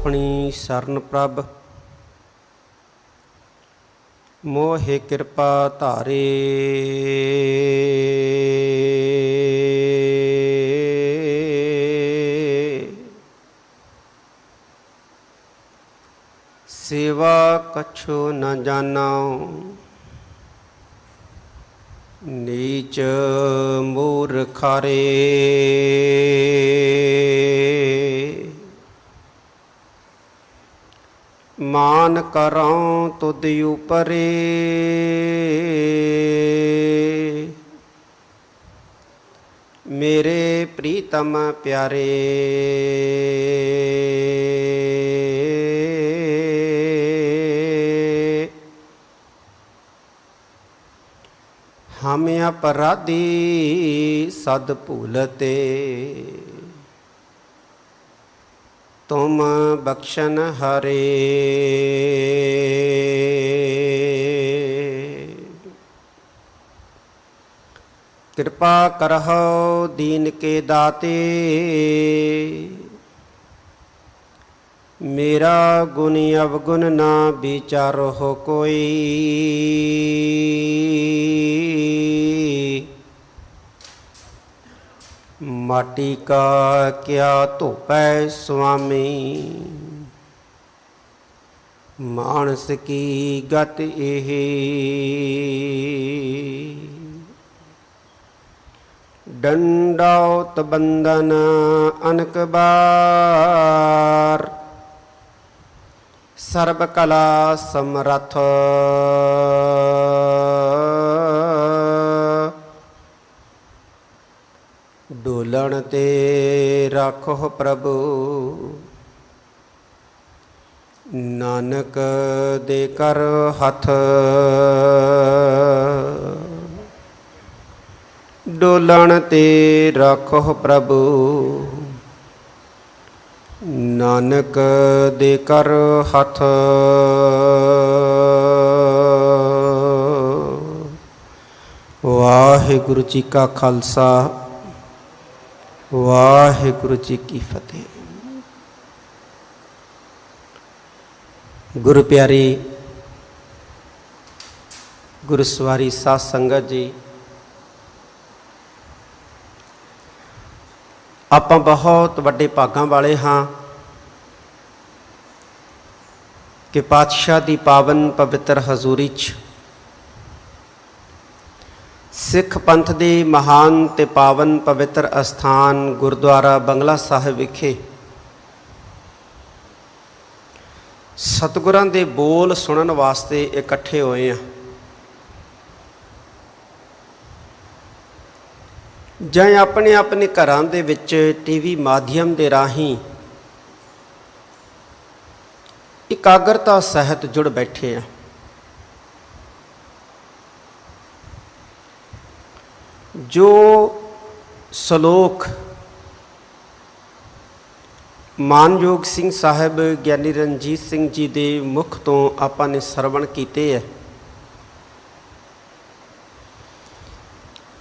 ਆਪਣੀ ਸਰਨ ਪ੍ਰਭ ਮੋਹਿ ਕਿਰਪਾ ਧਾਰੇ। सेवा कछु न जानाऊं नीच मूर्खारे। मान करां तुद उपरे मेरे प्रीतम प्यारे। हम अपराधी सद भूलते तुम बख्शन हरे। कृपा करहो दीन के दाते मेरा गुण अवगुण ना विचारो हो कोई। माटी का क्या धोपै स्वामी मानस की गत एही। दंडौत बंदन अनक बार सर्व कला समरथ। डोलन ते राखो प्रभु नानक दे कर हथ। डोलन ते राखो प्रभु नानक दे कर हथ। वाहिगुरु जी का खालसा वाहिगुरु जी की फतेह। गुरु प्यारी गुरुसवारी साध संगत जी, ਆਪਾਂ बहुत ਵੱਡੇ ਭਾਗਾਂ ਵਾਲੇ ਹਾਂ ਕਿ ਪਾਤਸ਼ਾਹ ਦੀ ਪਾਵਨ ਪਵਿੱਤਰ ਹਜ਼ੂਰੀ 'ਚ ਸਿੱਖ ਪੰਥ ਦੇ ਮਹਾਨ ਤੇ ਪਾਵਨ ਪਵਿੱਤਰ ਅਸਥਾਨ ਗੁਰਦੁਆਰਾ ਬੰਗਲਾ ਸਾਹਿਬ ਵਿਖੇ ਸਤਿਗੁਰਾਂ ਦੇ ਬੋਲ ਸੁਣਨ ਵਾਸਤੇ ਇਕੱਠੇ ਹੋਏ ਹਾਂ। ਜਾਂ ਆਪਣੇ ਆਪਣੇ ਘਰਾਂ ਦੇ ਵਿੱਚ ਟੀਵੀ ਮਾਧਿਅਮ ਦੇ ਰਾਹੀਂ ਇਕਾਗਰਤਾ ਸਹਿਤ ਜੁੜ ਬੈਠੇ ਆ। ਜੋ ਸ਼ਲੋਕ ਮਾਨਯੋਗ ਸਿੰਘ ਸਾਹਿਬ ਗਿਆਨੀ ਰਣਜੀਤ ਸਿੰਘ ਜੀ ਦੇ ਮੁਖ ਤੋਂ ਆਪਾਂ ਨੇ ਸਰਵਣ ਕੀਤੇ ਹੈ,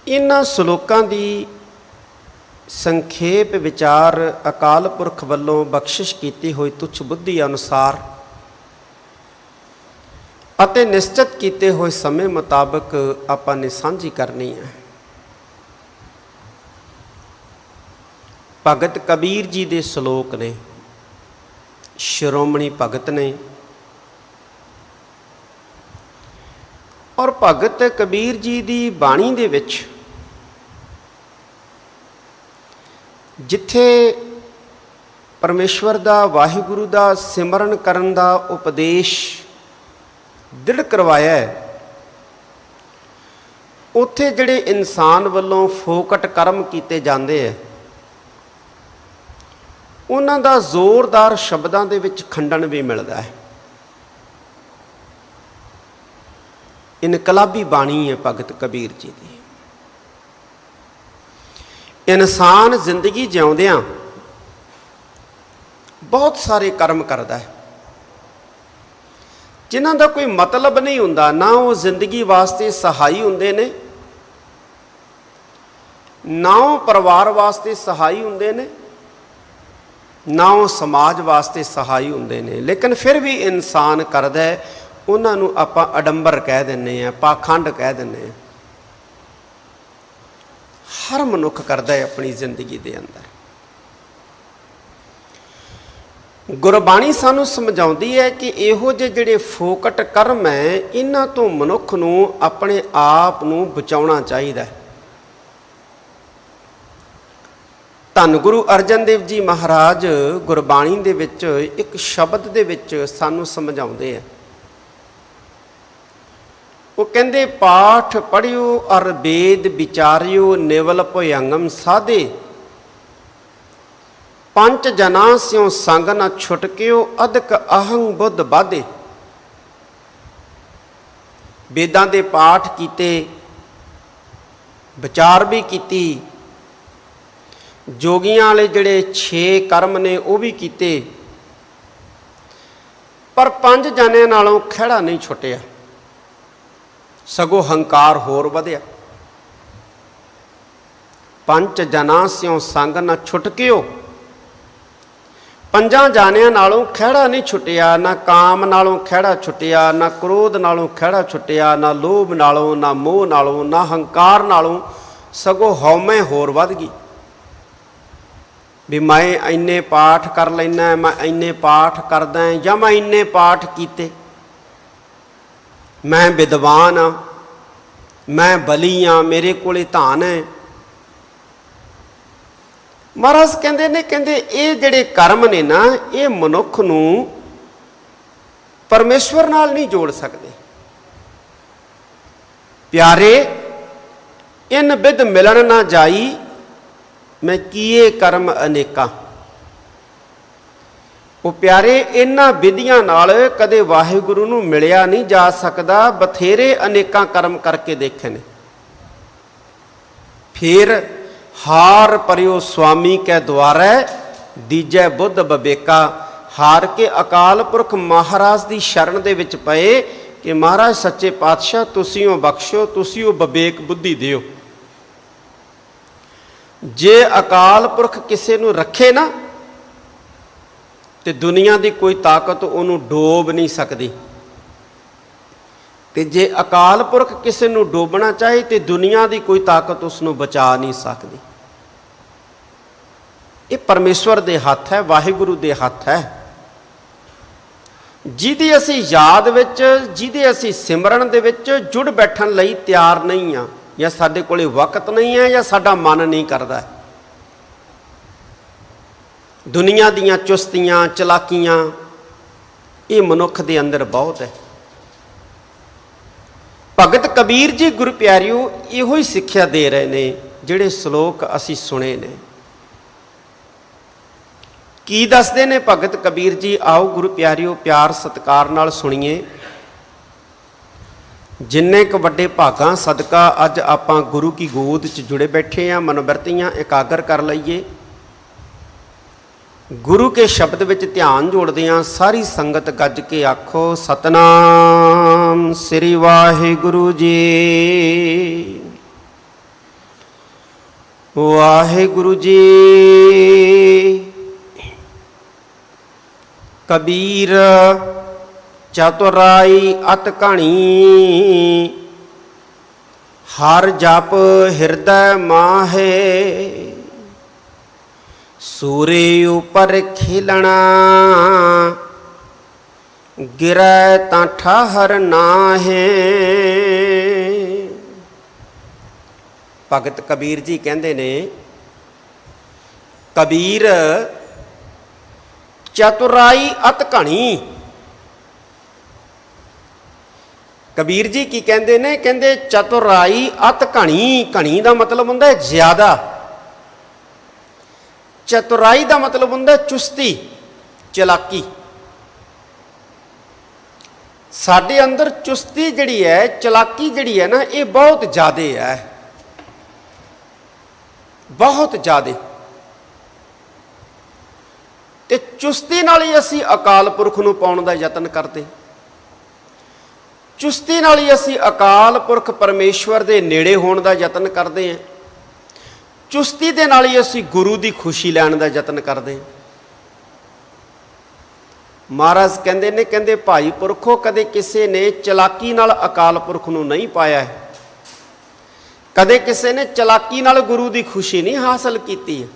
ਇਹਨਾਂ ਸ਼ਲੋਕਾਂ ਦੀ ਸੰਖੇਪ ਵਿਚਾਰ ਅਕਾਲ ਪੁਰਖ ਵੱਲੋਂ ਬਖਸ਼ਿਸ਼ ਕੀਤੀ ਹੋਈ ਤੁੱਛ ਬੁੱਧੀ ਅਨੁਸਾਰ ਅਤੇ ਨਿਸ਼ਚਿਤ ਕੀਤੇ ਹੋਏ ਸਮੇਂ ਮੁਤਾਬਕ ਆਪਾਂ ਨੇ ਸਾਂਝੀ ਕਰਨੀ ਹੈ। ਭਗਤ ਕਬੀਰ ਜੀ ਦੇ ਸ਼ਲੋਕ ਨੇ, ਸ਼੍ਰੋਮਣੀ ਭਗਤ ਨੇ, ਔਰ ਭਗਤ ਕਬੀਰ ਜੀ ਦੀ ਬਾਣੀ ਦੇ ਵਿੱਚ ਜਿੱਥੇ ਪਰਮੇਸ਼ਵਰ ਦਾ ਵਾਹਿਗੁਰੂ ਦਾ ਸਿਮਰਨ ਕਰਨ ਦਾ ਉਪਦੇਸ਼ ਦ੍ਰਿੜ ਕਰਵਾਇਆ ਹੈ, ਉੱਥੇ ਜਿਹੜੇ ਇਨਸਾਨ ਵੱਲੋਂ ਫੋਕਟ ਕਰਮ ਕੀਤੇ ਜਾਂਦੇ ਹੈ ਉਹਨਾਂ ਦਾ ਜ਼ੋਰਦਾਰ ਸ਼ਬਦਾਂ ਦੇ ਵਿੱਚ ਖੰਡਨ ਵੀ ਮਿਲਦਾ ਹੈ। ਇਨਕਲਾਬੀ ਬਾਣੀ ਹੈ ਭਗਤ ਕਬੀਰ ਜੀ ਦੀ। ਇਨਸਾਨ ਜ਼ਿੰਦਗੀ ਜਿਉਂਦਿਆਂ ਬਹੁਤ ਸਾਰੇ ਕਰਮ ਕਰਦਾ ਹੈ ਜਿਨ੍ਹਾਂ ਦਾ ਕੋਈ ਮਤਲਬ ਨਹੀਂ ਹੁੰਦਾ, ਨਾ ਉਹ ਜ਼ਿੰਦਗੀ ਵਾਸਤੇ ਸਹਾਈ ਹੁੰਦੇ ਨੇ, ਨਾ ਉਹ ਪਰਿਵਾਰ ਵਾਸਤੇ ਸਹਾਈ ਹੁੰਦੇ ਨੇ, ਨਾ ਉਹ ਸਮਾਜ ਵਾਸਤੇ ਸਹਾਈ ਹੁੰਦੇ ਨੇ। ਲੇਕਿਨ ਫਿਰ ਵੀ ਇਨਸਾਨ ਕਰਦਾ, ਉਹਨਾਂ ਨੂੰ ਆਪਾਂ ਅਡੰਬਰ ਕਹਿ ਦਿੰਦੇ ਹਾਂ, ਪਾਖੰਡ ਕਹਿ ਦਿੰਦੇ ਹਾਂ। ਹਰ ਮਨੁੱਖ ਕਰਦਾ ਹੈ ਆਪਣੀ ਜ਼ਿੰਦਗੀ ਦੇ ਅੰਦਰ। ਗੁਰਬਾਣੀ ਸਾਨੂੰ ਸਮਝਾਉਂਦੀ ਹੈ ਕਿ ਇਹੋ ਜਿਹੇ ਜਿਹੜੇ ਫੋਕਟ ਕਰਮ ਹੈ, ਇਹਨਾਂ ਤੋਂ ਮਨੁੱਖ ਨੂੰ ਆਪਣੇ ਆਪ ਨੂੰ ਬਚਾਉਣਾ ਚਾਹੀਦਾ ਹੈ। ਧੰਨ ਗੁਰੂ ਅਰਜਨ ਦੇਵ ਜੀ ਮਹਾਰਾਜ ਗੁਰਬਾਣੀ ਦੇ ਵਿੱਚ ਇੱਕ ਸ਼ਬਦ ਦੇ ਵਿੱਚ ਸਾਨੂੰ ਸਮਝਾਉਂਦੇ ਆ। ਉਹ ਕਹਿੰਦੇ, ਪਾਠ ਪੜ੍ਹਿਓ ਅਰ ਵੇਦ ਵਿਚਾਰਿਓ, ਨਿਵਲ ਭੁਯੰਗਮ ਸਾਧੇ, ਪੰਚ ਜਨਾਂ ਸਿਉ ਸੰਗ ਨ ਛੁਟਕਿਓ, ਅਦਕ ਅਹੰ ਬੁੱਧ ਬਾਧੇ। ਵੇਦਾਂ ਦੇ ਪਾਠ ਕੀਤੇ, ਵਿਚਾਰ ਵੀ ਕੀਤੀ, ਜੋਗੀਆਂ ਵਾਲੇ ਜਿਹੜੇ 6 ਕਰਮ ਨੇ ਉਹ ਵੀ ਕੀਤੇ, ਪਰ 5 ਜਣਿਆਂ ਨਾਲੋਂ ਖਹਿੜਾ ਨਹੀਂ ਛੁੱਟਿਆ, ਸਗੋਂ ਹੰਕਾਰ ਹੋਰ ਵਧਿਆ। ਪੰਚ ਜਨਾਂ ਸਿਉ ਸੰਗ ਨ ਛੁਟਕਿਓ, 5 ਜਾਣਿਆਂ ਨਾਲੋਂ ਖਹਿੜਾ ਨਹੀਂ ਛੁੱਟਿਆ। ਨਾ ਕਾਮ ਨਾਲੋਂ ਖਹਿੜਾ ਛੁੱਟਿਆ, ਨਾ ਕ੍ਰੋਧ ਨਾਲੋਂ ਖਹਿੜਾ ਛੁੱਟਿਆ, ਨਾ ਲੋਭ ਨਾਲੋਂ, ਨਾ ਮੋਹ ਨਾਲੋਂ, ਨਾ ਹੰਕਾਰ ਨਾਲੋਂ, ਸਗੋਂ ਹਉਮੈ ਹੋਰ ਵੱਧ ਗਈ। ਵੀ ਮੈਂ ਇੰਨੇ ਪਾਠ ਕਰ ਲੈਣਾ, ਮੈਂ ਇੰਨੇ ਪਾਠ ਕਰਦਾ, ਜਾਂ ਮੈਂ ਇੰਨੇ ਪਾਠ ਕੀਤੇ, ਮੈਂ ਵਿਦਵਾਨ ਹਾਂ, ਮੈਂ ਬਲੀ ਹਾਂ, ਮੇਰੇ ਕੋਲੇ ਧਨ ਹੈ। ਮਹਾਰਾਜ ਕਹਿੰਦੇ ਨੇ, ਕਹਿੰਦੇ ਇਹ ਜਿਹੜੇ ਕਰਮ ਨੇ ਨਾ, ਇਹ ਮਨੁੱਖ ਨੂੰ ਪਰਮੇਸ਼ਵਰ ਨਾਲ ਨਹੀਂ ਜੋੜ ਸਕਦੇ। ਪਿਆਰੇ ਇਨ ਬਿਧ ਮਿਲਣ ਨਾ ਜਾਈ, ਮੈਂ ਕੀਏ ਕਰਮ ਅਨੇਕਾਂ। ਉਹ ਪਿਆਰੇ ਇਹਨਾਂ ਵਿਧੀਆਂ ਨਾਲ ਕਦੇ ਵਾਹਿਗੁਰੂ ਨੂੰ ਮਿਲਿਆ ਨਹੀਂ ਜਾ ਸਕਦਾ। ਬਥੇਰੇ ਅਨੇਕਾਂ ਕਰਮ ਕਰਕੇ ਦੇਖੇ ਨੇ। ਫਿਰ ਹਾਰ ਪਰਿਓ ਸੁਆਮੀ ਕੈ ਦੁਆਰੈ, ਦੀਜੈ ਬੁੱਧ ਬਵੇਕਾ। ਹਾਰ ਕੇ ਅਕਾਲ ਪੁਰਖ ਮਹਾਰਾਜ ਦੀ ਸ਼ਰਨ ਦੇ ਵਿੱਚ ਪਏ ਕਿ ਮਹਾਰਾਜ ਸੱਚੇ ਪਾਤਸ਼ਾਹ ਤੁਸੀਂ ਉਹ ਬਖਸ਼ੋ, ਤੁਸੀਂ ਉਹ ਵਿਵੇਕ ਬੁੱਧੀ ਦਿਓ। ਜੇ ਅਕਾਲ ਪੁਰਖ ਕਿਸੇ ਨੂੰ ਰੱਖੇ ਨਾ, ਤੇ ਦੁਨੀਆ ਦੀ ਕੋਈ ਤਾਕਤ ਉਹਨੂੰ ਡੋਬ ਨਹੀਂ ਸਕਦੀ। ਤੇ ਜੇ ਅਕਾਲ ਪੁਰਖ ਕਿਸੇ ਨੂੰ ਡੋਬਣਾ ਚਾਹੇ, ਤੇ ਦੁਨੀਆ ਦੀ ਕੋਈ ਤਾਕਤ ਉਸ ਨੂੰ ਬਚਾ ਨਹੀਂ ਸਕਦੀ। ਇਹ ਪਰਮੇਸ਼ਵਰ ਦੇ ਹੱਥ ਹੈ, ਵਾਹਿਗੁਰੂ ਦੇ ਹੱਥ ਹੈ। ਜਿਹਦੀ ਅਸੀਂ ਯਾਦ ਵਿੱਚ, ਜਿਹਦੇ ਅਸੀਂ ਸਿਮਰਨ ਦੇ ਵਿੱਚ ਜੁੜ ਬੈਠਣ ਲਈ ਤਿਆਰ ਨਹੀਂ ਹਾਂ, ਜਾਂ ਸਾਡੇ ਕੋਲੇ ਵਕਤ ਨਹੀਂ ਹੈ, ਜਾਂ ਸਾਡਾ ਮਨ ਨਹੀਂ ਕਰਦਾ। ਦੁਨੀਆ ਦੀਆਂ ਚੁਸਤੀਆਂ, ਚਲਾਕੀਆਂ, ਇਹ ਮਨੁੱਖ ਦੇ ਅੰਦਰ ਬਹੁਤ ਹੈ। ਭਗਤ ਕਬੀਰ ਜੀ ਗੁਰੂ ਪਿਆਰਿਓ ਇਹੋ ਹੀ ਸਿੱਖਿਆ ਦੇ ਰਹੇ ਨੇ, ਜਿਹੜੇ ਸ਼ਲੋਕ ਅਸੀਂ ਸੁਣੇ ਨੇ। ਕੀ ਦੱਸਦੇ ਨੇ ਭਗਤ ਕਬੀਰ ਜੀ? ਆਓ ਗੁਰੂ ਪਿਆਰਿਓ ਪਿਆਰ ਸਤਿਕਾਰ ਨਾਲ ਸੁਣੀਏ। ਜਿੰਨੇ ਕੁ ਵੱਡੇ ਭਾਗਾਂ ਸਦਕਾ ਅੱਜ ਆਪਾਂ ਗੁਰੂ ਕੀ ਗੋਦ 'ਚ ਜੁੜੇ ਬੈਠੇ ਹਾਂ, ਮਨੋਬਰਤੀਆਂ ਇਕਾਗਰ ਕਰ ਲਈਏ। ਗੁਰੂ ਕੇ ਸ਼ਬਦ ਵਿੱਚ ਧਿਆਨ ਜੋੜਦੇ ਹਾਂ। ਸਾਰੀ ਸੰਗਤ ਗੱਜ ਕੇ ਆਖੋ, ਸਤਨਾਮ ਸ੍ਰੀ ਵਾਹਿਗੁਰੂ ਜੀ। ਵਾਹਿਗੁਰੂ ਜੀ। ਕਬੀਰ ਚਤੁਰਾਈ ਅਤ ਘਣੀ, ਹਰ ਜਪ ਹਿਰਦੈ ਮਾਹੇ। ਸੂਰੇ ਉਪਰ ਖਿਲਣਾ, ਗਿਰੈ ਤਾਂ ਠਾਹਰ ਨਾਹੇ। ਭਗਤ ਕਬੀਰ ਜੀ ਕਹਿੰਦੇ ਨੇ, ਕਬੀਰ ਚਤੁਰਾਈ ਅਤ ਘਣੀ। ਕਬੀਰ ਜੀ ਕੀ ਕਹਿੰਦੇ ਨੇ? ਕਹਿੰਦੇ ਚਤੁਰਾਈ ਅਤ ਘਣੀ। ਘਣੀ ਦਾ ਮਤਲਬ ਹੁੰਦਾ ਜ਼ਿਆਦਾ, ਚਤੁਰਾਈ ਦਾ ਮਤਲਬ ਹੁੰਦਾ ਚੁਸਤੀ, ਚਲਾਕੀ। ਸਾਡੇ ਅੰਦਰ ਚੁਸਤੀ ਜਿਹੜੀ ਹੈ, ਚਲਾਕੀ ਜਿਹੜੀ ਹੈ ਨਾ, ਇਹ ਬਹੁਤ ਜ਼ਿਆਦੇ ਹੈ, ਬਹੁਤ ਜ਼ਿਆਦੇ। ਤੇ ਚੁਸਤੀ ਨਾਲ ਹੀ ਅਸੀਂ ਅਕਾਲ ਪੁਰਖ ਨੂੰ ਪਾਉਣ ਦਾ ਯਤਨ ਕਰਦੇ, ਚੁਸਤੀ ਨਾਲ ਹੀ ਅਸੀਂ ਅਕਾਲ ਪੁਰਖ ਪਰਮੇਸ਼ਵਰ ਦੇ ਨੇੜੇ ਹੋਣ ਦਾ ਯਤਨ ਕਰਦੇ ਹਾਂ, ਚੁਸਤੀ ਦੇ ਨਾਲ ਹੀ ਅਸੀਂ ਗੁਰੂ ਦੀ ਖੁਸ਼ੀ ਲੈਣ ਦਾ ਯਤਨ ਕਰਦੇ ਹਾਂ। महाराज कहते ने, कहते भाई पुरखो कदे किसी ने चलाकी नाल अकाल पुरख नूं नहीं पाया है, कदे किसी ने चलाकी नाल गुरु की खुशी नहीं हासिल की है।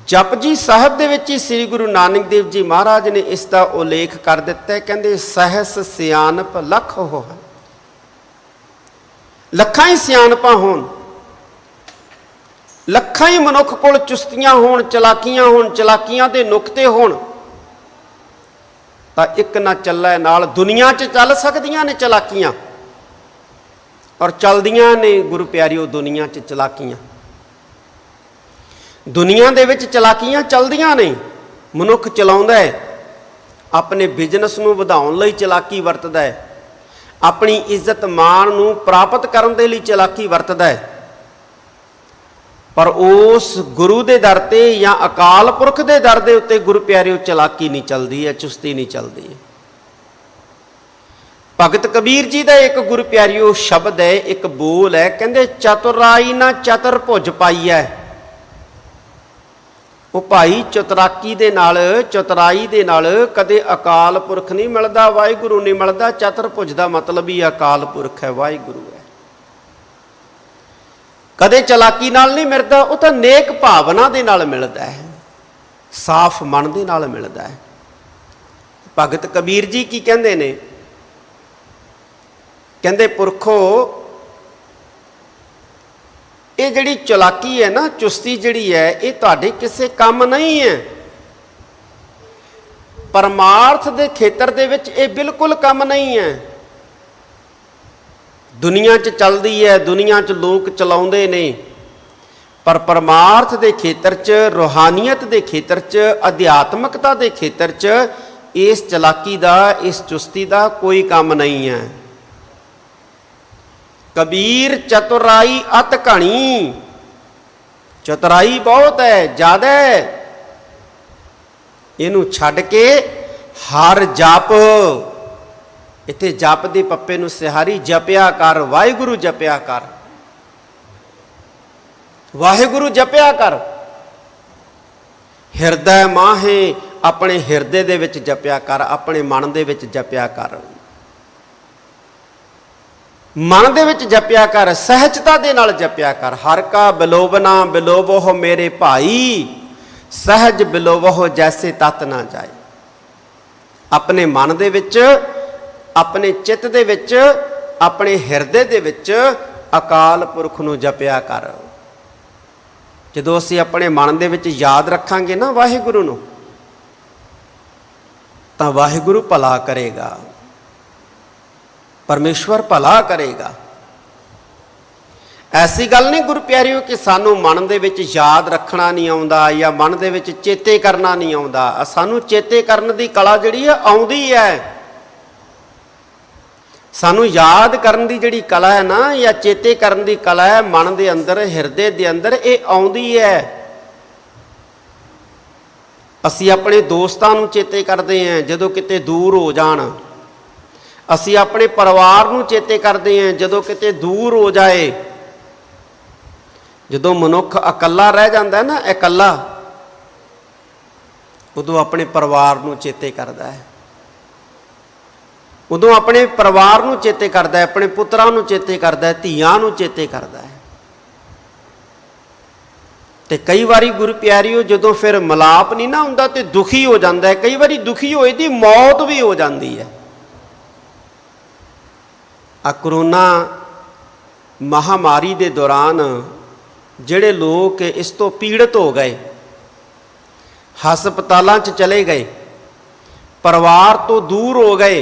जपजी साहब दे विच ही श्री गुरु नानक देव जी महाराज ने इसका उल्लेख कर दिता है। कहते सहस सियानप लख हो, लखा ही सियानपा होन, लखा ही मनुख कोल चुस्तियां होण, चलाकियां होण, चलाकियां दे नुकते होण, तां इक ना चलै नाल दुनिया च चल सकदियां ने चलाकियां, और चलदियां ने गुरु प्यारिओ दुनिया च चलाकियां। दुनिया दे विच चलाकियां चलदियां ने, मनुख चलाउंदा है, अपने बिजनस नूं वधाउण लई चलाकी वरतदा है, अपनी इज्जत मान नूं प्राप्त करन दे लई चलाकी वरतदा है, पर उस गुरु दे दर ते या अकाल पुरख दे दर दे उत्ते गुरु प्यारिओ चलाकी नहीं चलदी है, चुस्ती नहीं चलदी है। भगत कबीर जी का एक गुरु प्यारिओ शब्द है, एक बोल है, कहते चतुराई ना चतुर भुज पाई है। वो भाई चतुराकी दे नाल, चतुराई दे नाल कदे अकाल पुरख नहीं मिलता, वाहिगुरु नहीं मिलता। चतुर्भुज का मतलब ही अकाल पुरख है, वाहिगुरु है। कदे चलाकी नाल नहीं मिलता, वो तो नेक भावना दे नाल मिलता है, साफ मन दे नाल मिलता है। भगत कबीर जी की कहते ने, कहते पुरखो ये जिहड़ी चलाकी है ना, चुस्ती जिहड़ी है, ये तुहाडे किसे काम नहीं है। परमार्थ दे खेतर दे विच ये बिल्कुल काम नहीं है। दुनिया च चलदी है, दुनिया च लोग चलाउंदे ने, पर परमार्थ दे खेतर च, रूहानियत दे खेतर च, अध्यात्मकता दे खेतर च इस चलाकी दा, इस चुस्ती दा कोई काम नहीं है। कबीर चतुराई अत घणी, चतुराई बहुत है, ज्यादा है, इनू छड्ड के हर जप, इत्थे जप दे पप्पे नू सिहारी, जपिया कर, वाहिगुरु जपिया कर, वाहिगुरु जपिया कर। हिरदै माहे, अपने हिरदे दे विच जपिया कर, अपने मन दे विच जपिया कर, मन दे विच जपिया कर, सहजता दे नाल जपिया कर। हर का बिलोवना बिलोवो मेरे भाई, सहज बिलोवो जैसे तत ना जाए। अपने मन दे विच, अपने चित्त दे विच, अपने हिरदे दे विच अकाल पुरख नूं जपिया कर। जदों असीं अपने मन दे विच याद रखांगे ना वाहिगुरु नूं, तां वाहिगुरु भला करेगा, परमेश्वर भला करेगा। ऐसी गल नहीं गुरु प्यारिओ कि सानू मन दे विच याद रखना नहीं आउंदा या मन दे विच चेते करना नहीं आउंदा। सानू चेते करन दी कला जिहड़ी है आउंदी है। सानू याद करन दी जिहड़ी कला है ना, या चेते करन दी कला है, मन दे अंदर, हिरदे दे अंदर ये आउंदी है। असीं अपने दोस्तां नूं चेते करदे हैं जदों किते दूर हो जाण, असी अपने परिवार नूं चेते करते हैं जदों किते दूर हो जाए। जदों मनुख अकला रह जाता है ना, इकल्ला, उदों अपने परिवार नूं चेते करता है, उदों अपने परिवार नूं चेते करता है, अपने पुत्रां नूं चेते करता है, धीआं नूं चेते करता है। ते कई बारी गुरु प्यारिओ जदों फिर मिलाप नहीं ना हुंदा ते दुखी हो जाता है। कई बारी दुखी होए दी मौत भी हो जाती है। आ करोना महामारी दे दौरान जिहड़े लोग इस तो पीड़ित हो गए, हस्पतालों च चले गए, परिवार तो दूर हो गए,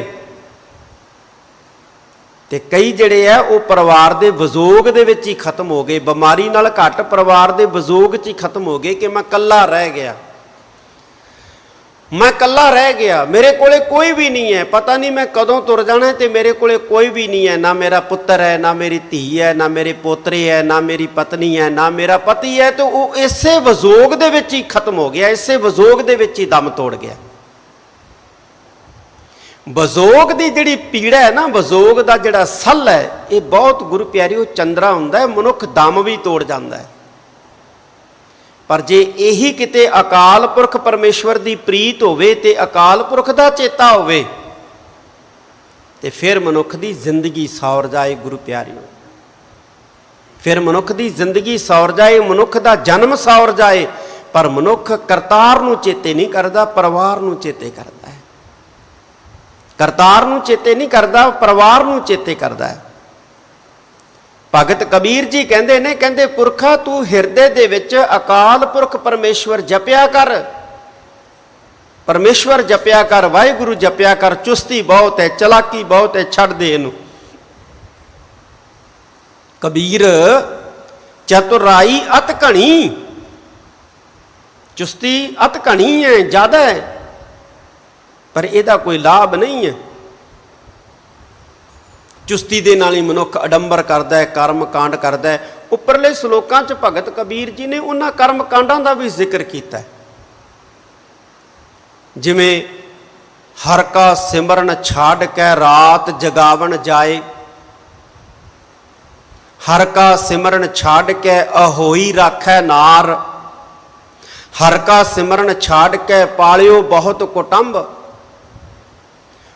ते कई जिहड़े है वो परिवार दे विजोग दे विच ही खत्म हो गए। बीमारी नाल घट परिवार दे विजोग च ही खत्म हो गए कि मैं कल्ला रह गया, मैं कल्ला रह गया, मेरे कोले कोई भी नहीं है, पता नहीं मैं कदों तुर जाना है, तो मेरे कोले कोई भी नहीं है, ना मेरा पुत्र है, ना मेरी धी है, ना मेरे पोतरे है, ना मेरी पत्नी है, ना मेरा पति है। तो वो इसे विजोग दे विच ही खत्म हो गया, इसे विजोग दे विच ही दम तोड़ गया। विजोग की जिहड़ी पीड़ा है ना, विजोग का जिहड़ा सल है, ये बहुत गुरु प्यारिओ चंद्रा हुंदा है, मनुख दम भी तोड़ जाता है। पर जे यही किते अकाल पुरख परमेश्वर की प्रीत होवे ते अकाल पुरख का चेता होवे ते फिर मनुख की जिंदगी सौर जाए। गुरु प्यारिओ, फिर मनुख की जिंदगी सौर जाए, मनुख का जन्म सौर जाए, पर मनुख करतार नूं चेते नहीं करता, परिवार नूं चेते करता है। करतार नूं चेते नहीं करता, परिवार नूं चेते करता है। भगत कबीर जी कहते ने, कहते पुरखा तू हिरदे दे विच अकाल पुरख परमेश्वर जपिया कर, परमेश्वर जपिया कर, वाहिगुरु जपिया कर। चुस्ती बहुत है, चलाकी बहुत है, छड़ दे इनू। कबीर चतुराई अत घनी, चुस्ती अत घनी है, ज्यादा है, पर इहदा कोई लाभ नहीं है। चुस्ती दे नाल ही मनुख अडंबर करता है, कर्म कांड करता है। उपरले श्लोकां च भगत कबीर जी ने उन्हां कर्म कांडां दा भी जिक्र किया है, जिवें हर का सिमरन छाड़ के रात जगावन जाए, हर का सिमरन छाड़ के अहोई राखै नार, हर का सिमरन छाड़ के पालियो बहुत कुटुंब।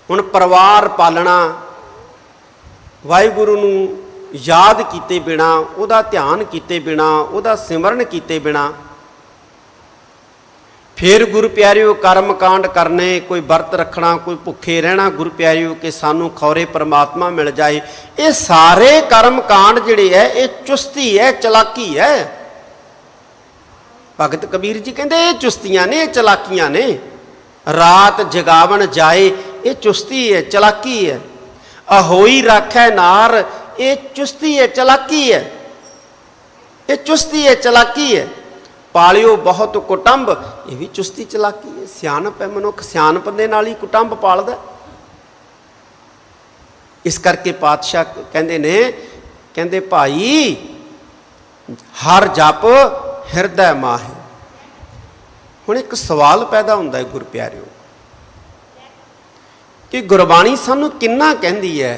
हुण परिवार पालना, वाहिगुरु नूं याद किते बिना, उहदा ध्यान किते बिना, उहदा सिमरन किते बिना, फिर गुरु प्यारिओ कर्म कांड करने, कोई व्रत रखना, कोई भुखे रहना, गुरु प्यारिओ कि सानू खौरे परमात्मा मिल जाए। ये सारे कर्म कांड जिहड़े है ये चुस्ती है, चलाकी है। भगत कबीर जी कहते ये चुस्तियां ने, चलाकियां ने। रात जगावन जाए ये चुस्ती है, चलाकी है। अहोई राखै नार ये चुस्ती है, चलाकी है, ये चुस्ती है, चलाकी है। पालियो बहुत कुटुंब ये भी चुस्ती चलाकी है। सियाणप है, मनुख सियाणप दे नाल ही कुटुंब पालदा। इस करके पातशाह कहते ने, कहते भाई हर जप हिरदै माहे। हुण एक सवाल पैदा होंदा है गुर प्यारिओ कि गुरबाणी सानू किन्ना कहंदी है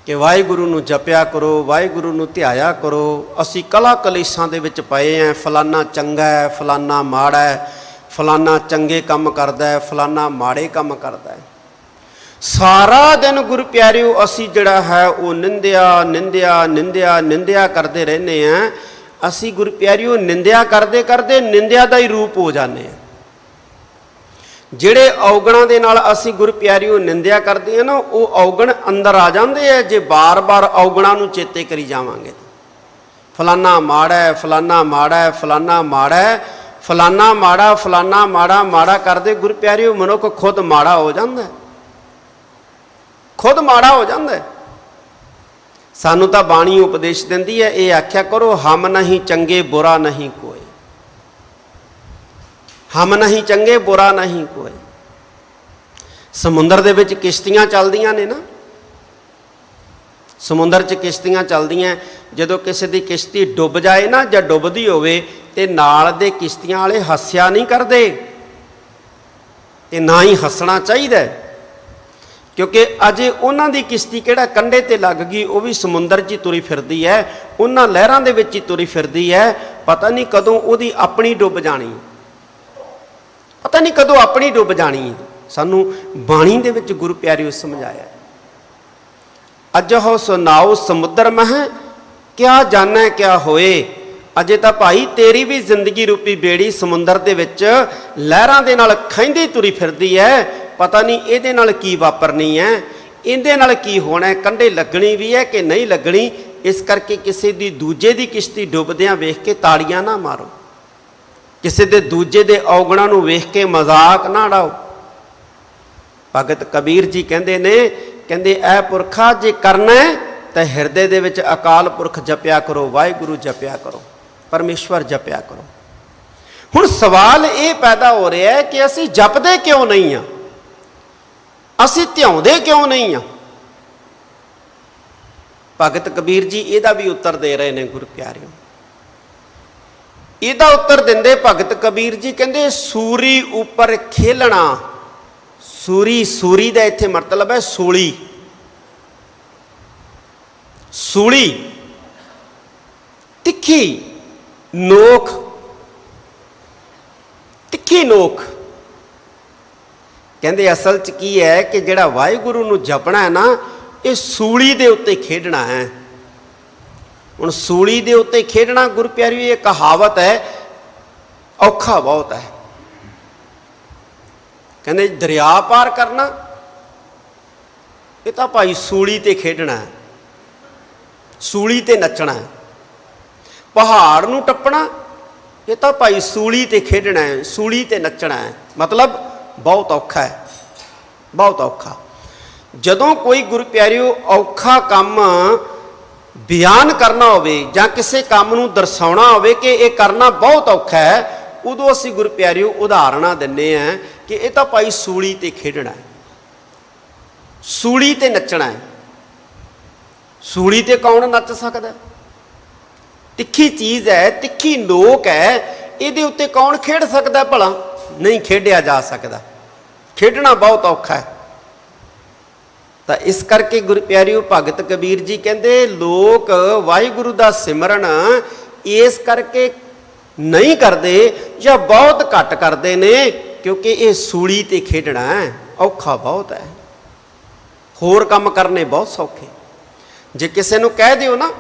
कि वाहिगुरु नूं जपिया करो, वाहिगुरु नूं ध्याया करो। असी कला कलेशां दे विच पए हैं, फलाना चंगा है, फलाना माड़ा है, फलाना चंगे काम करदा है, फलाना माड़े काम करदा है। सारा दिन गुरु प्यारिओ असी जिहड़ा है वो निंदिया निंदिया निंदिया निंदिया करते रहने हैं। असी गुरु प्यारिओ निंदिया करते करते निंदिया का ही रूप हो जाने हैं। ਜਿਹੜੇ ਔਗਣਾਂ ਦੇ ਨਾਲ ਅਸੀਂ ਗੁਰ ਪਿਆਰਿਓ ਨਿੰਦਿਆ ਕਰਦੇ ਹਾਂ ਨਾ, ਉਹ ਔਗਣ ਅੰਦਰ ਆ ਜਾਂਦੇ ਆ ਜੇ ਬਾਰ-ਬਾਰ ਔਗਣਾਂ ਨੂੰ ਚੇਤੇ ਕਰੀ ਜਾਵਾਂਗੇ। ਫਲਾਨਾ ਮਾੜਾ ਹੈ, ਫਲਾਨਾ ਮਾੜਾ ਹੈ, ਫਲਾਨਾ ਮਾੜਾ ਹੈ, ਫਲਾਨਾ ਮਾੜਾ, ਫਲਾਨਾ ਮਾੜਾ, ਮਾੜਾ ਕਰਦੇ ਗੁਰ ਪਿਆਰਿਓ ਮਨੁੱਖ ਖੁਦ ਮਾੜਾ ਹੋ ਜਾਂਦਾ, ਖੁਦ ਮਾੜਾ ਹੋ ਜਾਂਦਾ। ਸਾਨੂੰ ਤਾਂ ਬਾਣੀ ਉਪਦੇਸ਼ ਦਿੰਦੀ ਹੈ, ਇਹ ਆਖਿਆ ਕਰੋ ਹਮ ਨਹੀਂ ਚੰਗੇ ਬੁਰਾ ਨਹੀਂ ਕੋਈ, हम नहीं चंगे बुरा नहीं कोई। समुंदर दे विच किश्तियां चलदियां ने ना, समुंदर च किश्तियां चलदियां, जदों किसी दी किश्ती डुब जाए ना जां डुबदी होवे ते नाल दे किश्तियां वाले हस्या नहीं करदे ते ना ही हसना चाहिए, क्योंकि अजे उन्हां दी किश्ती किहड़ा कंढे ते लग गई, वो भी समुंदर च ही तुरी फिरदी है, उन्हां लहरां दे विच ही तुरी फिरदी है। पता नहीं कदों उहदी अपनी डुब जानी, पता नहीं कदों अपनी डुब जानी है। सानू बाणी दे विच गुरु प्यारिओ समझाया, अजहो सुनाओ समुद्र मह क्या जाने क्या होए। अजे तां भाई तेरी भी जिंदगी रूपी बेड़ी समुंदर दे विच लहरां दे नाल खैंदी तुरी फिरदी है, पता नहीं इहदे नाल की वापरनी है, इहदे नाल की होना है, कंढे लगनी भी है कि नहीं लगनी। इस करके किसी दी दूजे दी किश्ती डुबदियां वेख के ताड़ियां ना मारो, किसी दे दूजे दे औगणां नूं वेख के मजाक ना उड़ाओ। भगत कबीर जी कहंदे ने, कहंदे ऐ पुरखा जे करना है तो हिरदे दे विच अकाल पुरख जपिया करो, वाहिगुरु जपिया करो, परमेश्वर जपिया करो। हुण सवाल ये पैदा हो रहा है कि असीं जपदे क्यों नहीं हाँ, असीं ध्याउंदे क्यों नहीं हाँ। भगत कबीर जी इहदा भी उत्तर दे रहे हैं गुरु प्यारिओ। ਇਹਦਾ उत्तर ਦਿੰਦੇ भगत कबीर जी कहते सूरी उपर खेलना। सूरी, सूरी का इत्थे मतलब है सूली, सूली तिखी ਨੋਕ, ਤਿੱਖੀ ਨੋਕ। ਕਹਿੰਦੇ ਅਸਲ 'ਚ ਕੀ ਹੈ ਕਿ ਜਿਹੜਾ ਵਾਹਿਗੁਰੂ ਨੂੰ ਜਪਣਾ ਹੈ ਨਾ, ਇਹ ਸੂਲੀ ਦੇ ਉੱਤੇ ਖੇਡਣਾ ਹੈ। ਹੁਣ ਸੂਲੀ ਦੇ ਉੱਤੇ ਖੇਡਣਾ ਗੁਰੂ ਪਿਆਰਿਓ, ਇਹ ਕਹਾਵਤ ਹੈ, ਔਖਾ ਬਹੁਤ ਹੈ। ਕਹਿੰਦੇ ਦਰਿਆ ਪਾਰ ਕਰਨਾ, ਇਹ ਤਾਂ ਭਾਈ ਸੂਲੀ ਤੇ ਖੇਡਣਾ ਹੈ, ਸੂਲੀ ਤੇ ਨੱਚਣਾ ਹੈ। ਪਹਾੜ ਨੂੰ ਟੱਪਣਾ, ਇਹ ਤਾਂ ਭਾਈ ਸੂਲੀ ਤੇ ਖੇਡਣਾ ਹੈ, ਸੂਲੀ ਤੇ ਨੱਚਣਾ ਹੈ। ਮਤਲਬ ਬਹੁਤ ਔਖਾ ਹੈ, ਬਹੁਤ ਔਖਾ। ਜਦੋਂ ਕੋਈ ਗੁਰੂ ਪਿਆਰਿਓ ਔਖਾ ਕੰਮ ਬਿਆਨ ਕਰਨਾ ਹੋਵੇ ਜਾਂ ਕਿਸੇ ਕੰਮ ਨੂੰ ਦਰਸਾਉਣਾ ਹੋਵੇ ਕਿ ਇਹ ਕਰਨਾ ਬਹੁਤ ਔਖਾ ਹੈ, ਉਦੋਂ ਅਸੀਂ ਗੁਰੂ ਪਿਆਰਿਓ ਉਦਾਹਰਨਾਂ ਦਿੰਦੇ ਹਾਂ ਕਿ ਇਹ ਤਾਂ ਭਾਈ ਸੂਲੀ ਤੇ ਖੇਡਣਾ ਹੈ, ਸੂਲੀ ਤੇ ਨੱਚਣਾ ਹੈ। ਸੂਲੀ ਤੇ ਕੌਣ ਨੱਚ ਸਕਦਾ? ਤਿੱਖੀ ਚੀਜ਼ ਹੈ, ਤਿੱਖੀ ਨੋਕ ਹੈ, ਇਹਦੇ ਉੱਤੇ ਕੌਣ ਖੇਡ ਸਕਦਾ ਭਲਾ? ਨਹੀਂ ਖੇਡਿਆ ਜਾ ਸਕਦਾ, ਖੇਡਣਾ ਬਹੁਤ ਔਖਾ ਹੈ। ਤਾਂ ਇਸ ਕਰਕੇ ਗੁਰੂ ਪਿਆਰਿਓ ਭਗਤ ਕਬੀਰ ਜੀ ਕਹਿੰਦੇ ਲੋਕ ਵਾਹਿਗੁਰੂ ਦਾ ਸਿਮਰਨ ਇਸ ਕਰਕੇ ਨਹੀਂ ਕਰਦੇ ਜਾਂ ਬਹੁਤ ਘੱਟ ਕਰਦੇ ਨੇ ਕਿਉਂਕਿ ਇਹ ਸੂਲੀ ਤੇ ਖੇਡਣਾ ਹੈ, ਔਖਾ ਬਹੁਤ ਹੈ। ਹੋਰ ਕੰਮ ਕਰਨੇ ਬਹੁਤ ਸੌਖੇ। ਜੇ ਕਿਸੇ ਨੂੰ ਕਹਿ ਦਿਓ ਨਾ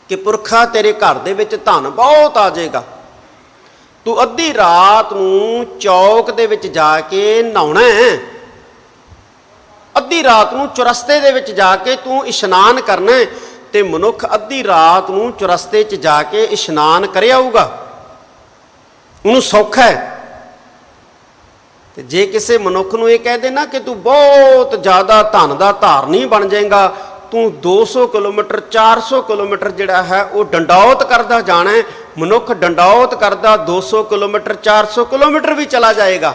ਕਿ ਪੁਰਖਾ ਤੇਰੇ ਘਰ ਦੇ ਵਿੱਚ ਧਨ ਬਹੁਤ ਆ ਜਾਏਗਾ, ਤੂੰ ਅੱਧੀ ਰਾਤ ਨੂੰ ਚੌਕ ਦੇ ਵਿੱਚ ਜਾ ਕੇ ਨਹਾਉਣਾ ਹੈ, ਅੱਧੀ ਰਾਤ ਨੂੰ ਚੁਰਸਤੇ ਦੇ ਵਿੱਚ ਜਾ ਕੇ ਤੂੰ ਇਸ਼ਨਾਨ ਕਰਨਾ ਹੈ, ਤੇ ਮਨੁੱਖ ਅੱਧੀ ਰਾਤ ਨੂੰ ਚੁਰਸਤੇ 'ਚ ਜਾ ਕੇ ਇਸ਼ਨਾਨ ਕਰ ਆਊਗਾ, ਉਹਨੂੰ ਸੌਖਾ ਹੈ। ਤੇ ਜੇ ਕਿਸੇ ਮਨੁੱਖ ਨੂੰ ਇਹ ਕਹਿ ਦੇ ਨਾ ਕਿ ਤੂੰ ਬਹੁਤ ਜ਼ਿਆਦਾ ਧਨ ਦਾ ਧਾਰਨੀ ਬਣ ਜਾਏਗਾ, ਤੂੰ 200 ਕਿਲੋਮੀਟਰ 400 ਕਿਲੋਮੀਟਰ ਜਿਹੜਾ ਹੈ ਉਹ ਡੰਡੌਤ ਕਰਦਾ ਜਾਣਾ ਹੈ, ਮਨੁੱਖ ਡੰਡੌਤ ਕਰਦਾ 200 ਕਿਲੋਮੀਟਰ 400 ਕਿਲੋਮੀਟਰ ਵੀ ਚਲਾ ਜਾਏਗਾ।